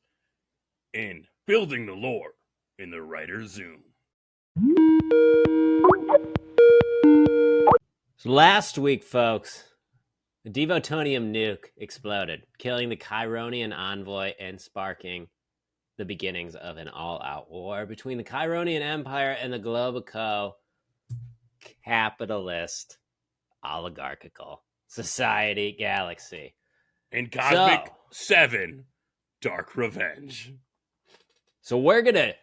and building the lore in the writer's Zoom. So last week, folks, the Devotonium nuke exploded, killing the Chironian envoy and sparking the beginnings of an all-out war between the Chironian Empire and the Globico capitalist oligarchical society galaxy. In Cosmic So- 7, Dark Revenge. So we're gonna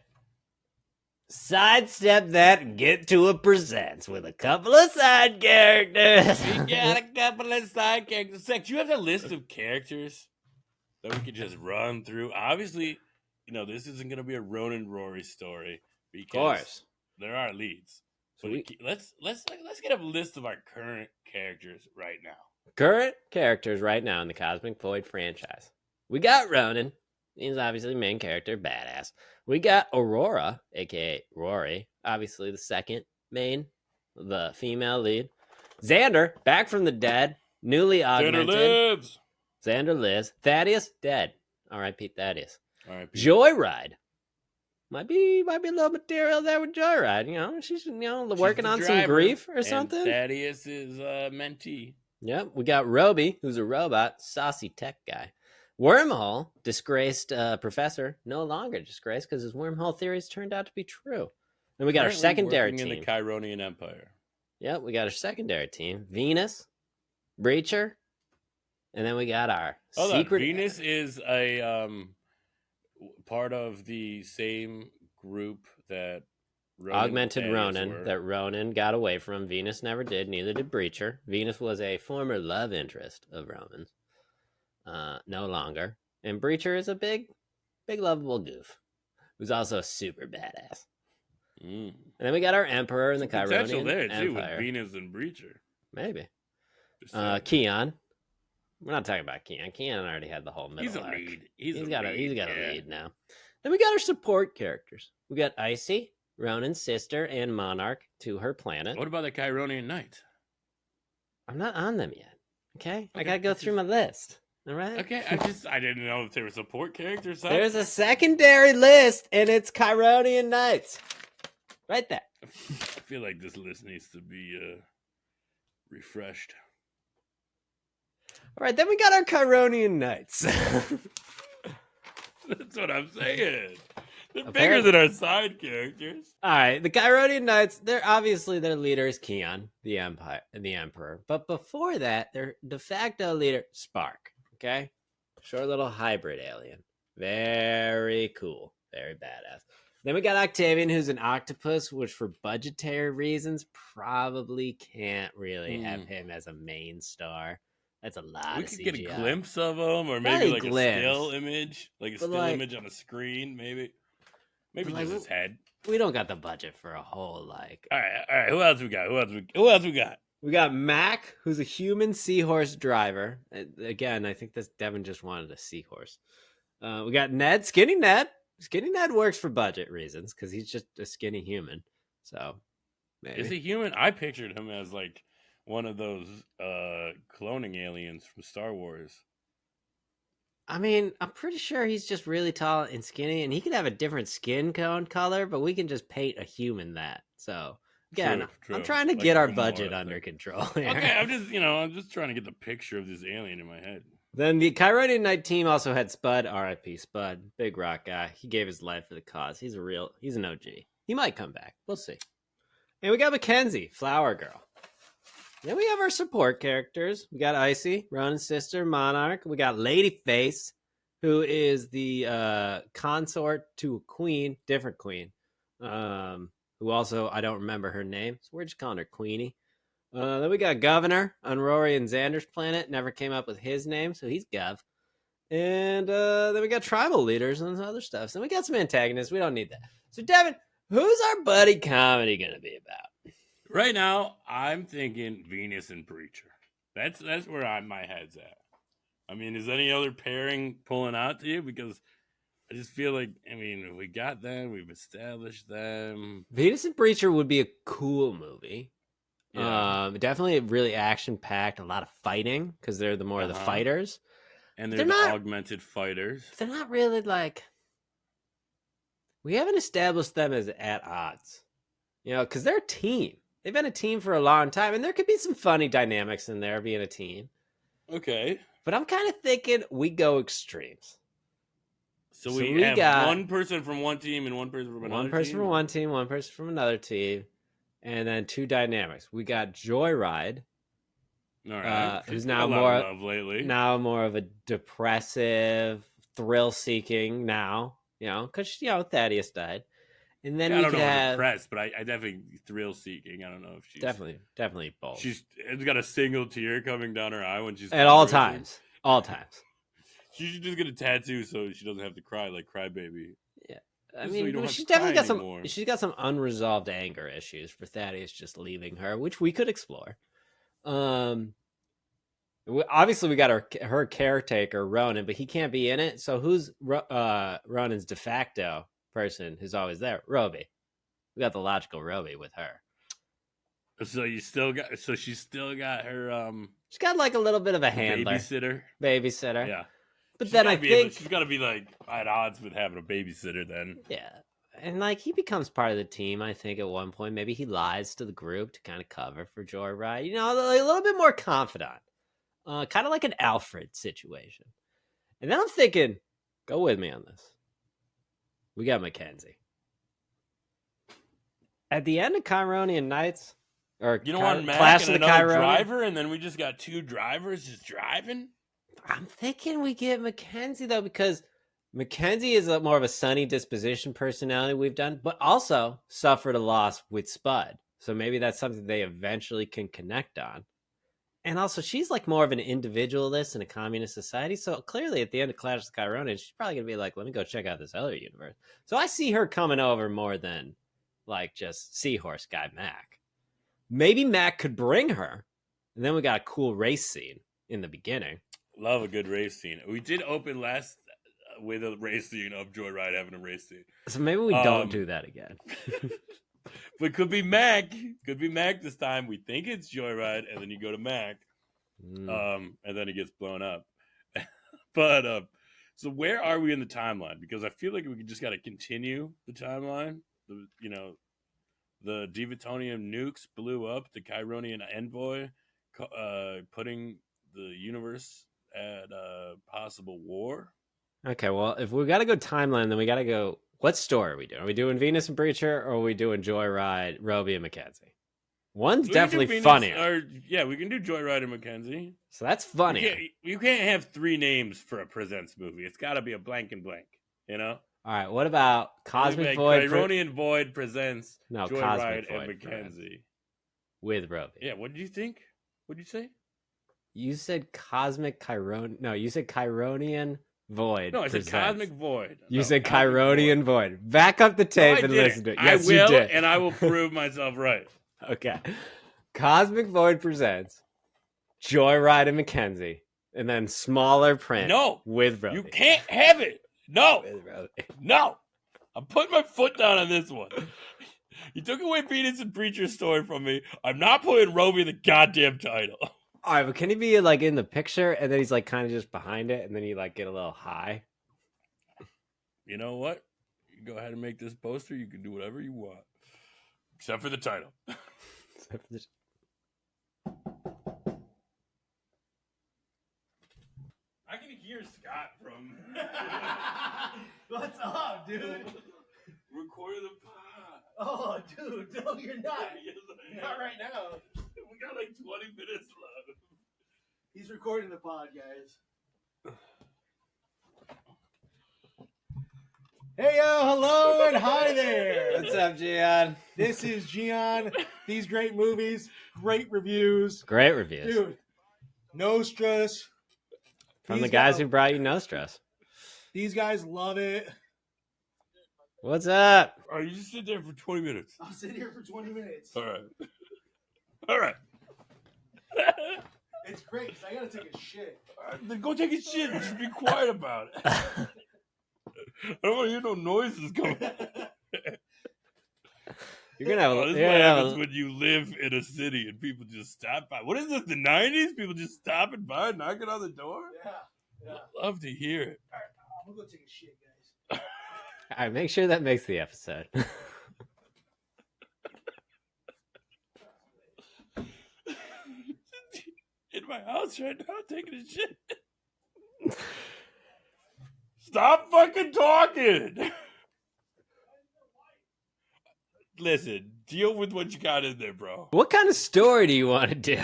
sidestep that and get to a presents with a couple of side characters. We got a couple of side characters. Sex, you have a list of characters that we could just run through. Obviously, this isn't going to be a Ronan Rory story because Of course. there are leads. So But let's get a list of our current characters right now. Current characters right now in the Cosmic Void franchise. We got Ronan. He's obviously the main character, badass. We got Aurora, aka Rory, obviously the second main, the female lead. Xander, back from the dead, newly Xander augmented. lives. Xander lives. Thaddeus, dead. R.I.P. Thaddeus. All right. Joyride. Might be a little material there with Joyride. She's working on some grief or something. Thaddeus is mentee. Yep, we got Roby, who's a robot, saucy tech guy. Wormhole, disgraced professor, no longer disgraced because his wormhole theories turned out to be true. Then we got our secondary team. in the Chironian Empire. Yep, we got our secondary team. Venus, Breacher, and then we got our secret. Venus is a part of the same group that Augmented and Thaddeus Ronan were. that Ronan got away from. Venus never did, neither did Breacher. Venus was a former love interest of Roman's. No longer. And Breacher is a big lovable goof who's also super badass. Mm. And then we got our Emperor and the Some potential Chironian there too with Empire. Venus and Breacher. Maybe. Just saying. Keon. We're not talking about Keon. Keon already had the whole middle He's a arc. lead. He's a got lead, a lead now. Then we got our support characters. We got Icy, Ronan's sister, and Monarch to her planet. What about the Chironian Knight? I'm not on them yet. Okay? I Okay, gotta go that's through my list. All right? Okay, I didn't know if there were support characters. There's a secondary list, and it's Chironian Knights. Right there. I feel like this list needs to be refreshed. All right, then we got our Chironian Knights. That's what I'm saying. They're bigger Apparently. than our side characters. All right, the Chironian Knights, they're obviously their leader is Keon, the Emperor. But before that, their de facto leader, Spark. Okay? Short little hybrid alien. Very cool. Very badass. Then we got Octavian, who's an octopus, which for budgetary reasons probably can't really have him as a main star. That's a lot We of could CGI. get a glimpse of him, or Not maybe a like glimpse. a still image, like a But, still like- image on a screen, maybe. Maybe But, just like, his head. We don't got the budget for a whole, like... All right. Who else we got? Who else we got? We got Mac, who's a human seahorse driver. Again, I think this Devin just wanted a seahorse. We got Ned, Skinny Ned. Skinny Ned works for budget reasons because he's just a skinny human. So, maybe. Is he human? I pictured him as like one of those cloning aliens from Star Wars. I mean, I'm pretty sure he's just really tall and skinny, and he could have a different skin tone color, but we can just paint a human that. So again, True. I'm trying to Like get our Gamora, budget I under think. control here. Okay, I'm just trying to get the picture of this alien in my head. Then the Chironian Knight team also had Spud, R.I.P. Spud, big rock guy. He gave his life for the cause. He's an OG. He might come back. We'll see. And we got McKenzie, Flower Girl. Then we have our support characters. We got Icy, Ronan's sister, Monarch. We got Ladyface, who is the consort to a queen, different queen, who also, I don't remember her name, so we're just calling her Queenie. Then we got Governor on Rory and Xander's planet. Never came up with his name, so he's Gov. And then we got tribal leaders and other stuff. So we got some antagonists. We don't need that. So, Devin, who's our buddy comedy going to be about? Right now, I'm thinking Venus and Preacher. That's where my head's at. I mean, is any other pairing pulling out to you? Because I just feel like, we got them. We've established them. Venus and Preacher would be a cool movie. Yeah. Definitely really action-packed, a lot of fighting, because they're the more of the fighters. And they're the augmented fighters. They're not really like... We haven't established them as at odds. Because they're a team. They've been a team for a long time, and there could be some funny dynamics in there being a team. Okay. But I'm kind of thinking we go extremes. So we have one person from one team and one person from another team? One person from one team, one person from another team, and then two dynamics. We got Joyride, all right. who's now more of a depressive, thrill-seeking now, because Thaddeus died. And then we could have depressed, but I definitely thrill-seeking. I don't know if she's definitely both. She's got a single tear coming down her eye when she's at all times. All times. She should just get a tattoo so she doesn't have to cry like Crybaby. Yeah, I mean, she's definitely got some. She's got some unresolved anger issues for Thaddeus just leaving her, which we could explore. Obviously, we got her caretaker Ronan, but he can't be in it. So who's Ronan's de facto person who's always there? Roby. We got the logical Roby with her. So she's still got her she's got like a little bit of a handler. Babysitter. Yeah. But then I think she's got to be like at odds with having a babysitter then. Yeah. And like he becomes part of the team, I think, at one point. Maybe he lies to the group to kind of cover for Joyride. A little bit more confidant. Kind of like an Alfred situation. And then I'm thinking, go with me on this. We got McKenzie. At the end of Chironian Nights, or want Mac Clash and of the another Chironian driver, and then we just got two drivers just driving? I'm thinking we get McKenzie, though, because McKenzie is more of a sunny disposition personality we've done, but also suffered a loss with Spud. So maybe that's something they eventually can connect on. And also, she's like more of an individualist in a communist society. So clearly, at the end of Clash of the Chironian, she's probably going to be like, let me go check out this other universe. So I see her coming over more than like just Seahorse guy Mac. Maybe Mac could bring her. And then we got a cool race scene in the beginning. Love a good race scene. We did open last with a race scene of Joyride having a race scene. So maybe we don't do that again. But could be Mac. Could be Mac this time. We think it's Joyride, and then you go to Mac. And then it gets blown up. But so where are we in the timeline? Because I feel like we just got to continue the timeline. The Devatonium nukes blew up the Chironian envoy, putting the universe at possible war. Okay, well, if we got to go timeline, then we got to go. What story are we doing? Are we doing Venus and Preacher, or are we doing Joyride, Roby, and McKenzie? One's definitely funnier. We can do Joyride and McKenzie. So that's funny. You can't have three names for a Presents movie. It's got to be a blank and blank, All right, what about Cosmic Void? Chironian Void presents Joyride and McKenzie. With Roby. Yeah, what did you think? What did you say? You said Cosmic Chiron. No, you said Chironian Void. No, I said Cosmic Void. You said Chironian Void. Back up the tape and listen to it. Yes, I will, you did. And I will prove myself right. Okay. Cosmic Void presents Joyride and McKenzie, and then smaller print. No, with Roby. You can't have it. No, with Roby. No. I'm putting my foot down on this one. You took away Penis and Preacher's story from me. I'm not putting Roby the goddamn title. All right, but can he be like in the picture and then he's like kind of just behind it and then he like get a little high? You know what? You can go ahead and make this poster. You can do whatever you want. Except for the title. I can hear Scott from... What's up, dude? Recording the pod. Oh, dude, no, you're not. Yes, Not right now. We got like 20 minutes left. He's recording the pod, guys. Hey, yo, hello, and hi there. What's up, Gian? This is Gian. These great movies, great reviews. Great reviews. Dude, no stress. From the guys who brought you No Stress. These guys love it. What's up? All right, you just sit there for 20 minutes. I'll sit here for 20 minutes. All right. All right. It's great, because I got to take a shit. All right, then go take a shit and just be quiet about it. I don't want to hear no noises coming. You're gonna have. This is what happens when you live in a city and people just stop by. What is this? The 90s? People just stopping by, knocking on the door. Yeah. Love to hear it. All right, I'm gonna go take a shit, guys. All right, make sure that makes the episode. In my house right now, taking a shit. Stop fucking talking. Listen, deal with what you got in there, bro. What kind of story do you want to do?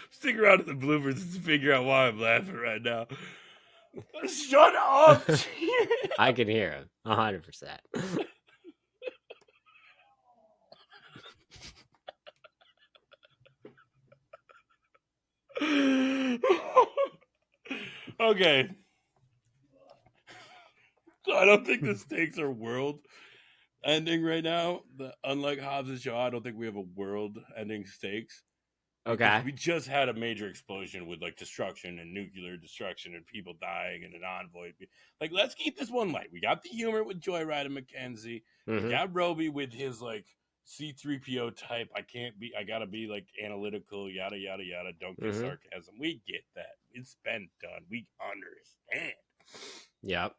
Stick around to the bloopers to figure out why I'm laughing right now. Shut up! I can hear him 100%. Okay. So I don't think the stakes are world ending right now. Unlike Hobbs Shaw, I don't think we have a world ending stakes. Okay. We just had a major explosion with like destruction and nuclear destruction and people dying and an envoy. Like, let's keep this one light. We got the humor with Joyride and McKenzie. Mm-hmm. We got Roby with his like C-3PO type. I gotta be like analytical, yada, yada, yada. Don't get sarcasm. We get that. It's been done. We understand. Yep.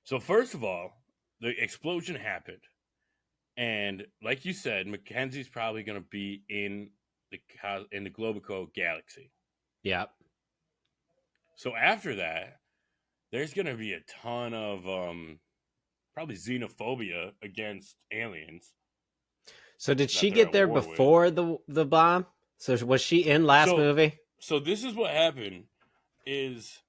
So first of all, the explosion happened. And like you said, McKenzie's probably going to be in the Globico galaxy. Yep. So after that, there's going to be a ton of probably xenophobia against aliens. So did she get there before the bomb? So was she in last movie? So this is what happened is...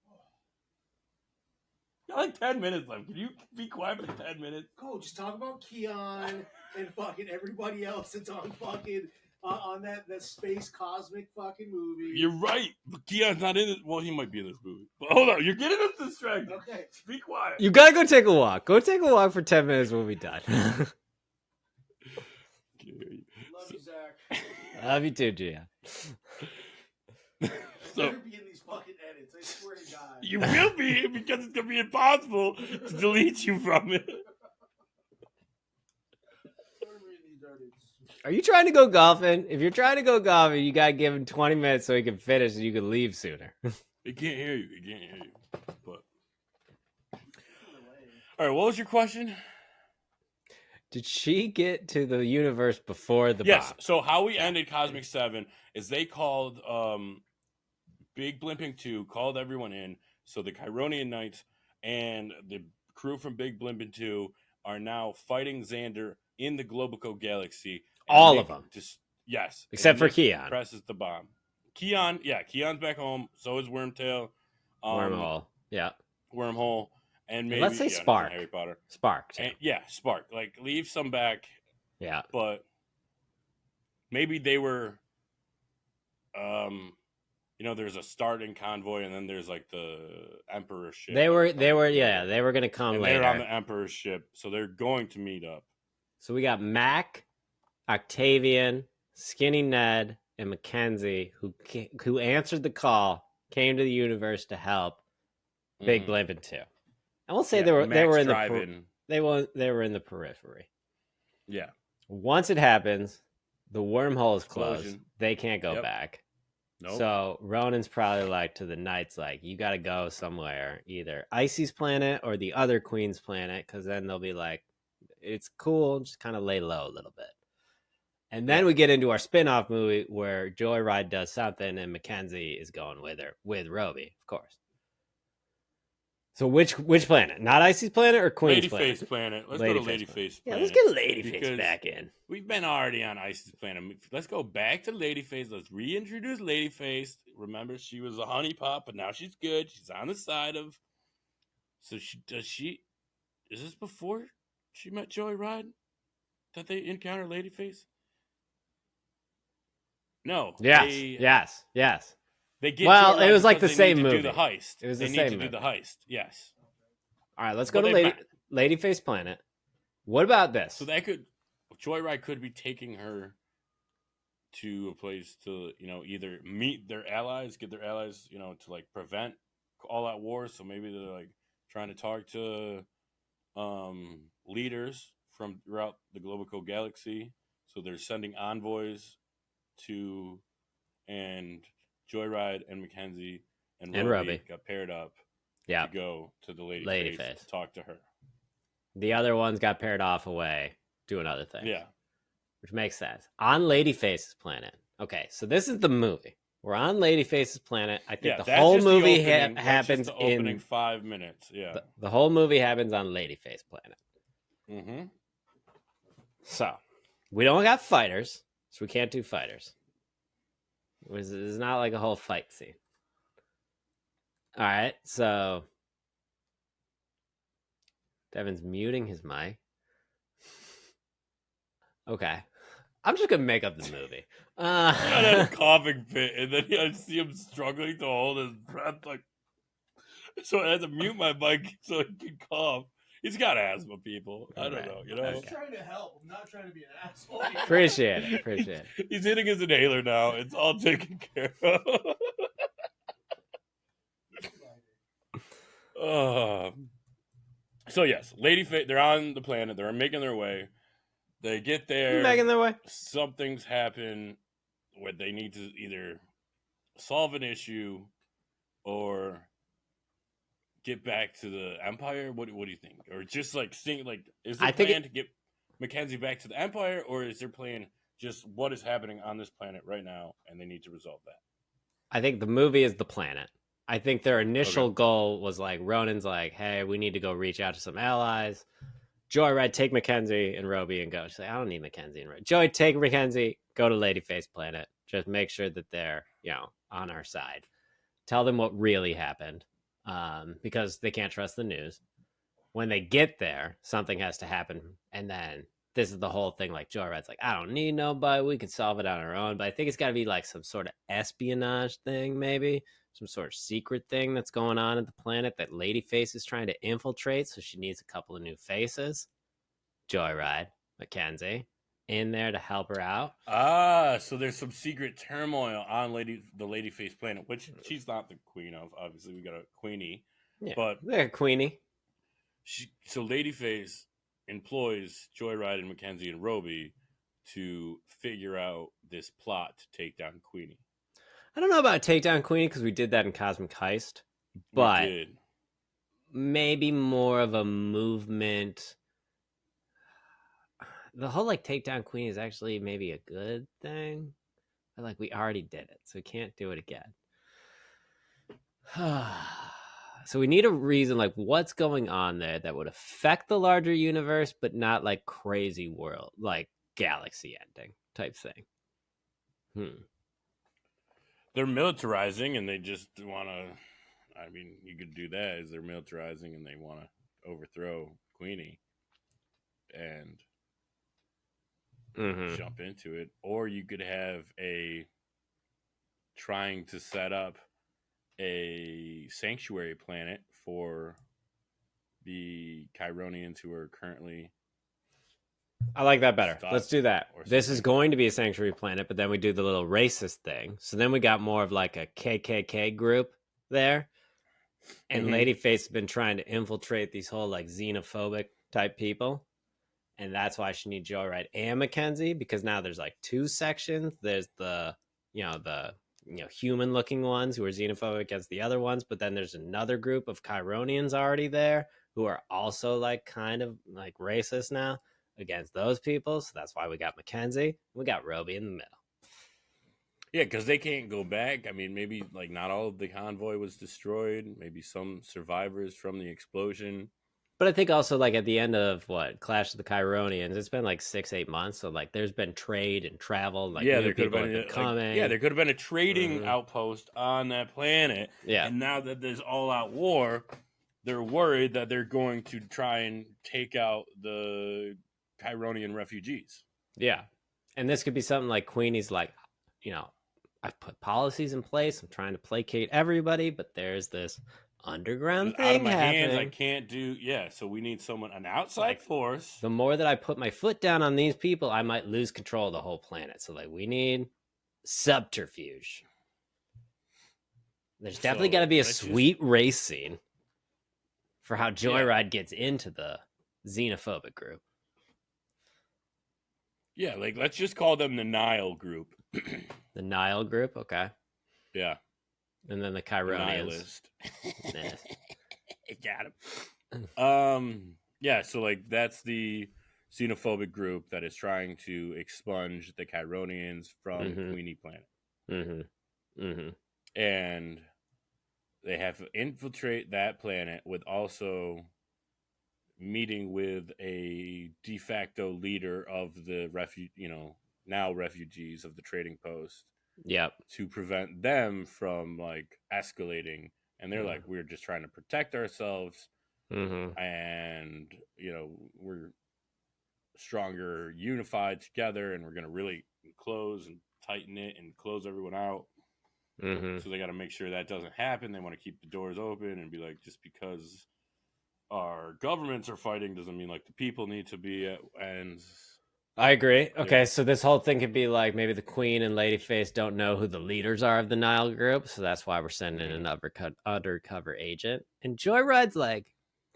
like 10 minutes left. Can you be quiet for 10 minutes? Cool, just talk about Keon and fucking everybody else that's on fucking on that space cosmic fucking movie. You're right. But Keon's not in it. Well, he might be in this movie. But hold on, you're getting us distracted. Okay. Just be quiet. You gotta go take a walk. Go take a walk for 10 minutes. We'll be done. Love you, Zach. Love you too, Gia. So, Never be in these fucking edits. I swear to God. you will be, because it's gonna be impossible to delete you from it. Are you trying to go golfing? If you're trying to go golfing, you gotta give him 20 minutes so he can finish and you can leave sooner. He can't hear you. He can't hear you. But all right, what was your question? Did she get to the universe before the Yes. bomb? So how we ended Cosmic 7 is they called Big Blimping 2 called everyone in. So the Chironian Knights and the crew from Big Blimping 2 are now fighting Xander in the Globico galaxy. All of them. Yes. Except for Keon. Presses the bomb. Keon's back home. So is Wormtail. Wormhole. Yeah. Wormhole. And maybe Let's say Spark. Harry Potter. Spark. And, Spark. Like, leave some back. Yeah. But maybe they were, there's a starting convoy, and then there's like the Emperor's ship. They were gonna come and later. They're on the Emperor's ship, so they're going to meet up. So we got Mac, Octavian, Skinny Ned, and McKenzie, who answered the call, came to the universe to help Big Blimpin' 2. I won't say Yeah, they were in the driving. they were in the periphery. Yeah. Once it happens, the wormhole is closed. Explosion. They can't go Yep. back. Nope. So Ronan's probably like to the Knights, like, you got to go somewhere, either Icy's planet or the other Queen's planet, because then they'll be like, it's cool, just kind of lay low a little bit. And then we get into our spin-off movie where Joyride does something and McKenzie is going with her, with Roby, of course. So which planet? Not Icy's planet or Queen's planet? Ladyface planet. Let's go to Ladyface planet. Yeah, let's get Ladyface back in. We've been already on Icy's planet. Let's go back to Ladyface. Let's reintroduce Ladyface. Remember, she was a honeypot, but now she's good. She's on the side of... So is this before she met Joyride? That they encounter Ladyface? No. Yes. They get Joyride it was like the they same need to movie. Do the heist. It was they the need same to movie. do the heist. Yes. All right, let's go to Ladyface planet. What about this? So Joyride could be taking her to a place to, either meet their allies, get their allies, to like prevent all-out wars. So maybe they're like trying to talk to leaders from throughout the Globico galaxy. So they're sending envoys to, and Joyride and McKenzie and Roby got paired up to go to the Ladyface to talk to her. The other ones got paired off away doing other things. Yeah. Which makes sense. On Ladyface's planet. Okay, so this is the movie. We're on Ladyface's planet. I think the whole movie happens the opening 5 minutes. Yeah. The whole movie happens on Ladyface planet. Mm-hmm. So, we don't got fighters, so we can't do fighters. It's not like a whole fight scene. All right, so Devin's muting his mic. Okay. I'm just going to make up the movie. I had a coughing fit, and then I see him struggling to hold his breath. So I had to mute my mic so he can cough. He's got asthma, people. I don't know. I'm just trying to help. I'm not trying to be an asshole. Appreciate it. He's hitting his inhaler now. It's all taken care of. So yes, Ladyface. They're on the planet. They're making their way. They get there. Making their way. Something's happened where they need to either solve an issue or get back to the Empire. What do you think? Or just is their plan to get McKenzie back to the Empire, or is their plan just what is happening on this planet right now, and they need to resolve that? I think the movie is the planet. I think their initial goal was like, Ronan's like, hey, we need to go reach out to some allies. Joyride, take McKenzie and Roby and go. She's like, I don't need McKenzie and Roby. Joy, take McKenzie, go to Ladyface planet. Just make sure that they're, on our side. Tell them what really happened, because they can't trust the news. When they get there, something has to happen. And then this is the whole thing. Like, Joyride's like, I don't need nobody. We can solve it on our own. But I think it's got to be like some sort of espionage thing, maybe. Some sort of secret thing that's going on at the planet that Ladyface is trying to infiltrate. So she needs a couple of new faces. Joyride, McKenzie, in there to help her out. So there's some secret turmoil on the Ladyface planet, which she's not the queen of. Obviously, we got a queenie. Yeah, but they're queenie. So Ladyface employs Joyride and McKenzie and Roby to figure out this plot to take down Queenie. I don't know about take down Queenie because we did that in Cosmic Heist, but maybe more of a movement. The whole take down Queenie is actually maybe a good thing, but we already did it, so we can't do it again. So we need a reason, what's going on there that would affect the larger universe, but not crazy world, galaxy ending type thing. They're militarizing, and they just want to. I mean, you could do that. Is they're militarizing, and they want to overthrow Queenie, and jump into it, or you could have trying to set up a sanctuary planet for the Chironians who are currently. I like that better. Let's do that. This is going to be a sanctuary planet, but then we do the little racist thing. So then we got more of a KKK group there. And Ladyface has been trying to infiltrate these whole like xenophobic type people. And that's why she needs Joyride and McKenzie, because now there's like two sections. There's the human looking ones who are xenophobic against the other ones, but then there's another group of Chironians already there who are also like kind of like racist now against those people. So that's why we got McKenzie. We got Roby in the middle. Yeah, because they can't go back. I mean, maybe like not all of the convoy was destroyed. Maybe some survivors from the explosion. But I think also like at the end of Clash of the Chironians, it's been like 6-8 months. So like there's been trade and travel. Like yeah, new there could have people been, have been coming. there could have been a trading outpost on that planet. Yeah. And now that there's all-out war, they're worried that they're going to try and take out the Chironian refugees. Yeah. And this could be something like Queenie's like, I've put policies in place. I'm trying to placate everybody, but there's this underground thing out of my happening. hands, I can't do. Yeah, so we need an outside force. The more that I put my foot down on these people, I might lose control of the whole planet. So like, we need subterfuge. There's definitely got to be a sweet race scene for how Joyride gets into the xenophobic group. Yeah, like let's just call them the Nile group. The Nile group, okay. Yeah. And then the Chironians. Got him. Yeah, so like that's the xenophobic group that is trying to expunge the Chironians from Queenie planet. And they have to infiltrate that planet with also meeting with a de facto leader of the now refugees of the trading post. Yep. To prevent them from like escalating. And they're like, we're just trying to protect ourselves. And, we're stronger, unified together, and we're going to really close and tighten it and close everyone out. So they got to make sure that doesn't happen. They want to keep the doors open and be like, just because our governments are fighting doesn't mean like the people need to be at ends. I agree. Okay, so this whole thing could be like maybe the Queen and Ladyface don't know who the leaders are of the Nile group, so that's why we're sending an undercover agent. And Joyride's like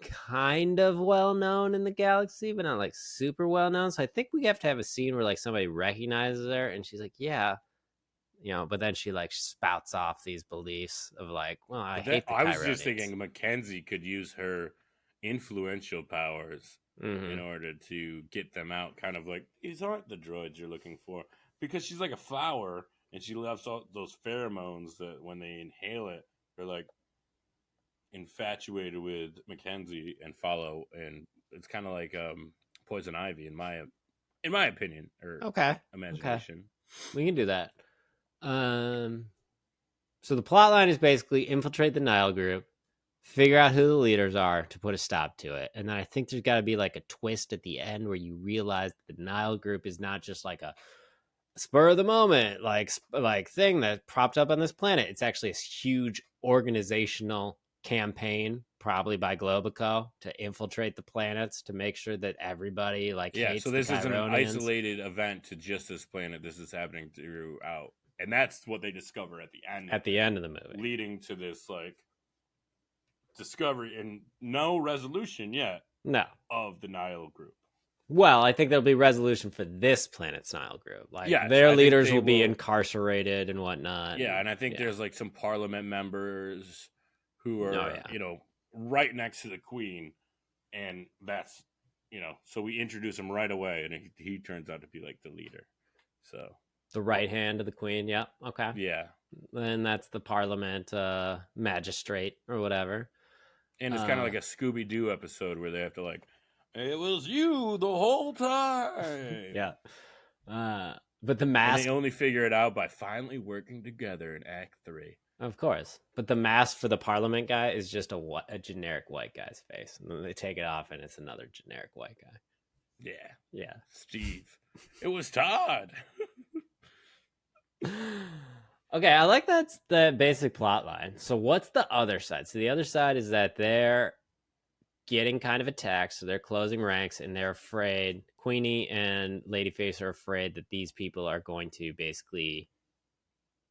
kind of well known in the galaxy, but not like super well known. So I think we have to have a scene where like somebody recognizes her, and she's like, "Yeah." But then she like spouts off these beliefs of like, well, I hate the Chironians. I was just thinking McKenzie could use her influential powers in order to get them out. Kind of like, these aren't the droids you're looking for, because she's like a flower and she loves all those pheromones that when they inhale it, they're like infatuated with McKenzie and follow. And it's kind of like poison ivy in my opinion, or imagination. Okay. We can do that. So the plot line is basically infiltrate the Nile group, figure out who the leaders are to put a stop to it. And then I think there's got to be like a twist at the end where you realize the Nile group is not just like a spur of the moment, like thing that propped up on this planet. It's actually a huge organizational campaign, probably by Globico, to infiltrate the planets to make sure that everybody hates so this the isn't an Chironians. isolated event to just this planet. This is happening throughout. And that's what they discover at the end. At the end of the movie. Leading to this, discovery and no resolution yet. No. Of the Nile group. Well, I think there'll be resolution for this planet's Nile group. Their leaders will be incarcerated and whatnot. Yeah, and I think there's some parliament members who are, right next to the Queen. And that's, so we introduce him right away, and he turns out to be the leader. So... The right hand of the Queen, yeah, okay. Yeah. And that's the Parliament magistrate or whatever. And it's kind of like a Scooby-Doo episode where they have to it was you the whole time. Yeah. But the mask... And they only figure it out by finally working together in Act 3. Of course. But the mask for the Parliament guy is just a generic white guy's face. And then they take it off and it's another generic white guy. Yeah. Yeah. Steve. It was Todd. Okay, I like that's the basic plot line. So what's the other side? So the other side is that they're getting kind of attacked, so they're closing ranks, and they're afraid. Queenie and Ladyface are afraid that these people are going to basically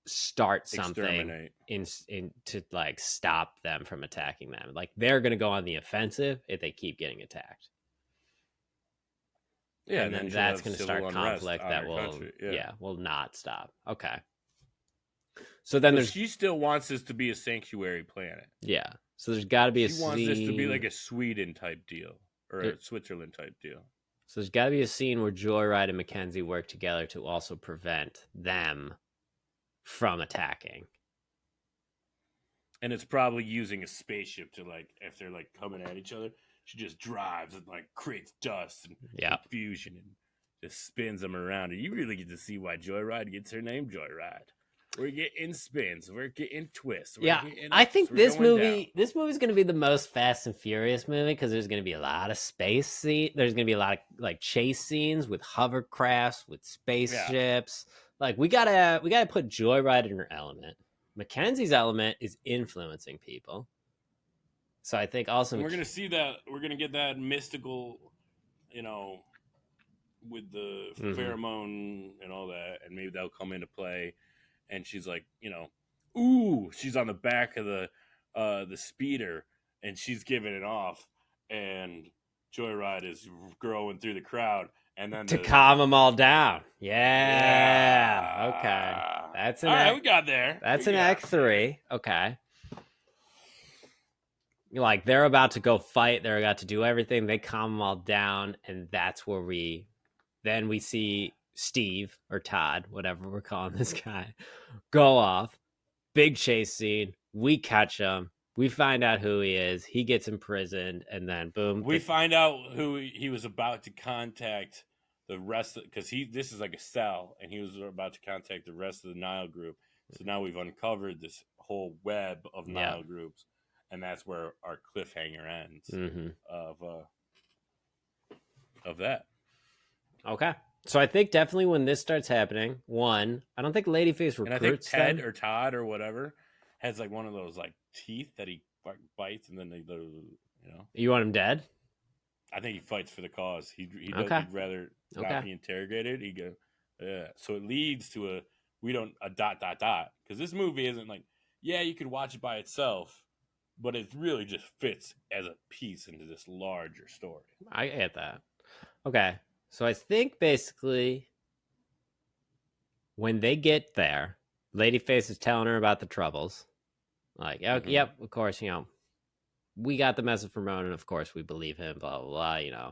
start something Exterminate. in to like stop them from attacking them. Like they're going to go on the offensive if they keep getting attacked. Yeah, and then she'll that's have going to civil start unrest conflict on that her will country. will not stop. Okay. So then there's she still wants this to be a sanctuary planet. So there's got to be she wants this to be like a Sweden type deal or a Switzerland type deal. So there's got to be a scene where Joyride and McKenzie work together to also prevent them from attacking. And it's probably using a spaceship to like, if they're like coming at each other, she just drives and like creates dust and confusion and just spins them around. And you really get to see why Joyride gets her name Joyride. We're getting spins. We're getting twists. I think this movie's going to be the most Fast and Furious movie because there's going to be a lot of space scenes. There's going to be a lot of like chase scenes with hovercrafts, with spaceships. Like we gotta put Joyride in her element. Mackenzie's element is influencing people. So I think also we're gonna see that. We're gonna get that mystical, with the pheromone and all that, and maybe that'll come into play. And she's like, she's on the back of the speeder, and she's giving it off, and Joyride is growing through the crowd, and then to calm them all down. Okay, that's all right. We got there. That's an Act 3. Okay, like they're about to go fight. They're about to do everything. They calm them all down, and that's where we see Steve or Todd, whatever we're calling this guy, go off. Big chase scene. We catch him. We find out who he is. He gets imprisoned, and then boom. We find out who he was about to contact. The rest, because this is like a cell, and he was about to contact the rest of the Nile group. So now we've uncovered this whole web of Nile groups, and that's where our cliffhanger ends of that. Okay. So I think definitely when this starts happening, I don't think Ladyface recruits them. And I think Ted or Todd or whatever has like one of those like teeth that he bites, and then You want him dead? I think he fights for the cause. He'd rather not be interrogated. He go, So it leads to a dot because this movie isn't like you could watch it by itself, but it really just fits as a piece into this larger story. I get that. Okay. So I think basically when they get there, Ladyface is telling her about the troubles. Like, yep, of course, we got the message from Ronan. Of course, we believe him, blah, blah, blah,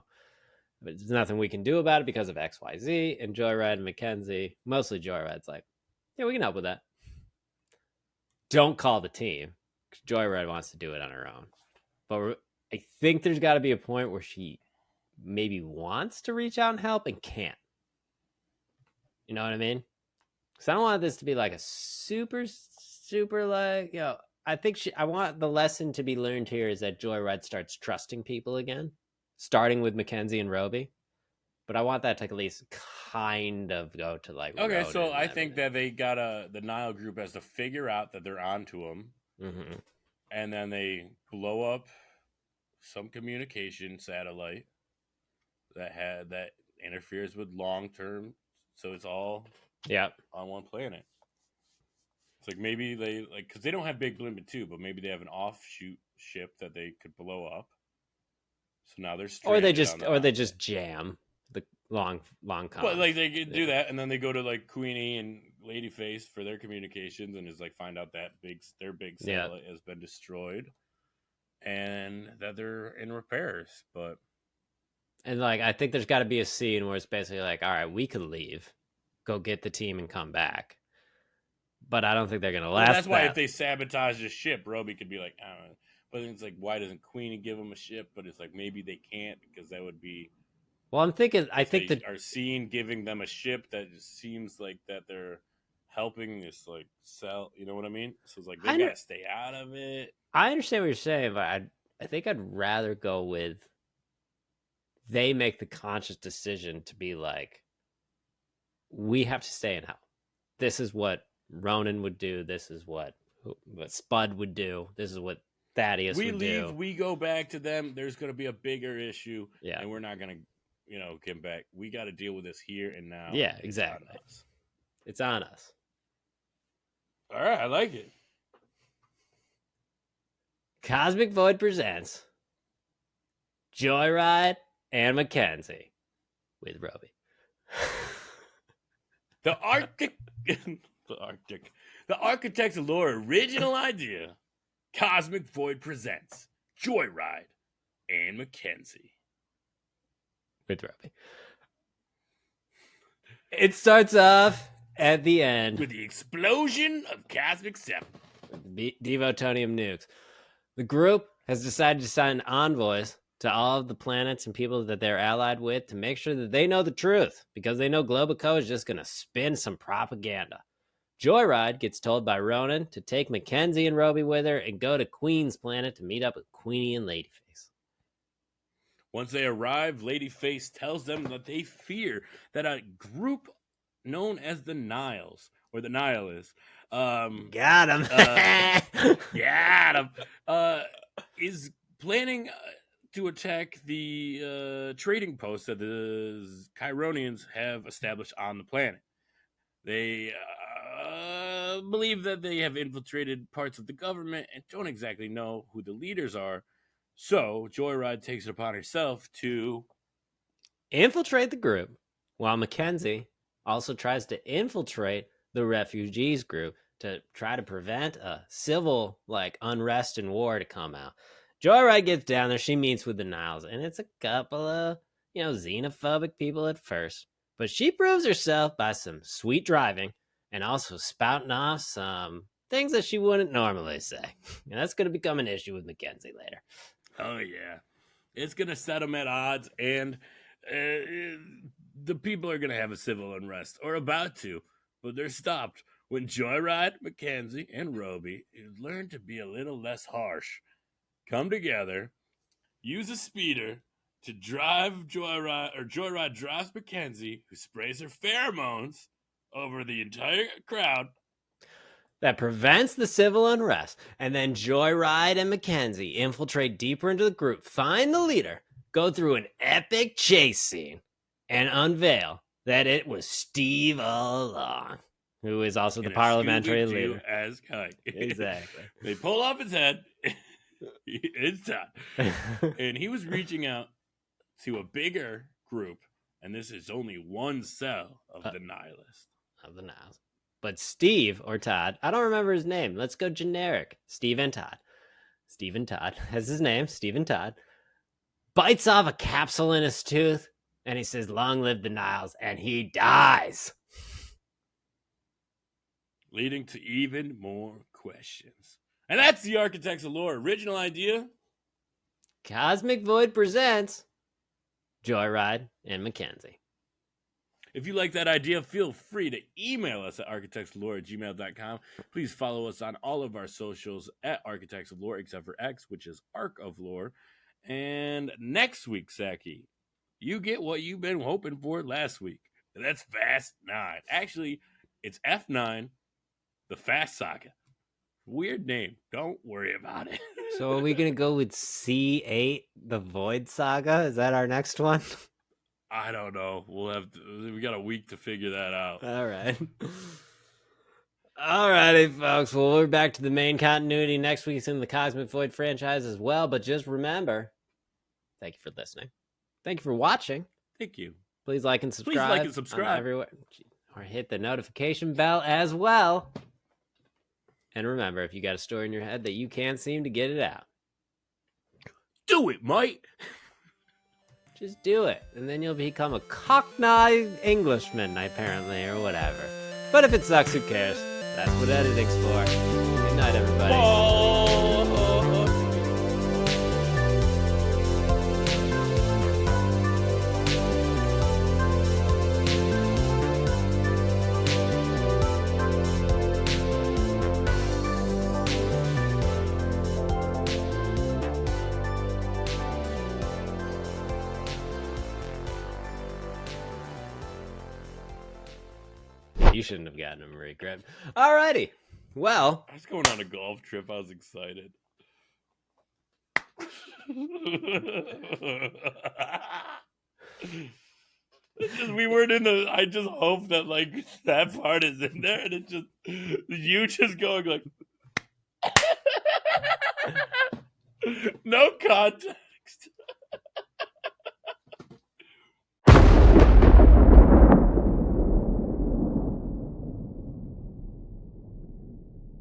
But there's nothing we can do about it because of XYZ. And Joyride and McKenzie, mostly Joyride's like, yeah, we can help with that. Don't call the team. Joyride wants to do it on her own. But I think there's got to be a point where she maybe wants to reach out and help and can't. You know what I mean? Because I don't want this to be like a super like, I want the lesson to be learned here is that Joyride starts trusting people again, starting with McKenzie and Roby. But I want that to at least kind of go to like. Okay, so I think that they the Nile group has to figure out that they're onto them, and then they blow up some communication satellite that interferes with long term, so it's all on one planet. It's like maybe they because they don't have Big Blimp 2, but maybe they have an offshoot ship that they could blow up. So now they're they just jam the long con. But like they could do that, and then they go to like Queenie and Ladyface for their communications, and is like find out that their big satellite has been destroyed, and that they're in repairs. And like I think there's got to be a scene where it's basically like, all right, we could leave, go get the team, and come back. But I don't think they're gonna last. Well, that's why if they sabotage the ship, Roby could be like, I don't know. But then it's like, why doesn't Queenie give them a ship? But it's like maybe they can't because that would be. Well, I think that are seen giving them a ship that just seems like that they're helping this like sell. You know what I mean? So it's like they gotta stay out of it. I understand what you're saying, but I think I'd rather go with they make the conscious decision to be like, we have to stay and help. This is what Ronan would do. This is what Spud would do. This is what Thaddeus would do. We go back to them. There's going to be a bigger issue, and we're not going to, get back. We got to deal with this here and now. Yeah, exactly. It's on us. All right, I like it. Cosmic Void presents Joyride and McKenzie with Roby. The Architects of Lore original idea. Cosmic Void presents Joyride and McKenzie with Roby. It starts off at the end with the explosion of Cosmic 7. Devotonium nukes. The group has decided to send envoys to all of the planets and people that they're allied with to make sure that they know the truth, because they know Globico is just going to spin some propaganda. Joyride gets told by Ronan to take McKenzie and Roby with her and go to Queen's planet to meet up with Queenie and Ladyface. Once they arrive, Ladyface tells them that they fear that a group known as the Niles, or the Nihilists, got him. Is planning to attack the trading post that the Chironians have established on the planet. They believe that they have infiltrated parts of the government and don't exactly know who the leaders are. So Joyride takes it upon herself to infiltrate the group, while McKenzie also tries to infiltrate the refugees group to try to prevent a civil unrest and war to come out. Joyride gets down there. She meets with the Niles, and it's a couple of xenophobic people at first, but she proves herself by some sweet driving and also spouting off some things that she wouldn't normally say. And that's going to become an issue with McKenzie later. Oh yeah, it's going to set them at odds, and the people are going to have a civil unrest, or about to, but they're stopped when Joyride, McKenzie, and Roby learn to be a little less harsh, come together, use a speeder to drive Joyride, or Joyride drives McKenzie, who sprays her pheromones over the entire crowd. That prevents the civil unrest, and then Joyride and McKenzie infiltrate deeper into the group, find the leader, go through an epic chase scene, and unveil that it was Steve all along, who is also the parliamentary leader. As kite. Exactly. They pull off his head. It's time. And he was reaching out to a bigger group, and this is only one cell of the Nihilist. Of the Niles. But Steve, or Todd, I don't remember his name. Let's go generic. Steve and Todd. Steve and Todd has his name, Steve and Todd. Bites off a capsule in his tooth, and he says, "Long live the Niles," and he dies. Leading to even more questions. And that's the Architects of Lore original idea. Cosmic Void presents Joyride and McKenzie. If you like that idea, feel free to email us at architectsoflore@gmail.com. Please follow us on all of our socials at Architects of Lore, except for X, which is Arc of Lore. And next week, Saki, you get what you've been hoping for last week. And that's Fast 9. Actually, it's F9, the Fast Saga. Weird name. Don't worry about it. So are we going to go with C8, the Void Saga? Is that our next one? I don't know. We got a week to figure that out. All right. All righty, folks. Well, we're back to the main continuity next week in the Cosmic Void franchise as well. But just remember, thank you for listening. Thank you for watching. Thank you. Please like and subscribe. Everywhere. Or hit the notification bell as well. And remember, if you got a story in your head that you can't seem to get it out, do it, mate. Just do it, and then you'll become a cockney Englishman, apparently, or whatever. But if it sucks, who cares? That's what editing's for. Good night, everybody. You shouldn't have gotten a Marie Greb. Alrighty. Well, I was going on a golf trip. I was excited. It's just we weren't in the. I just hope that like that part is in there, and it's just you just going like no context.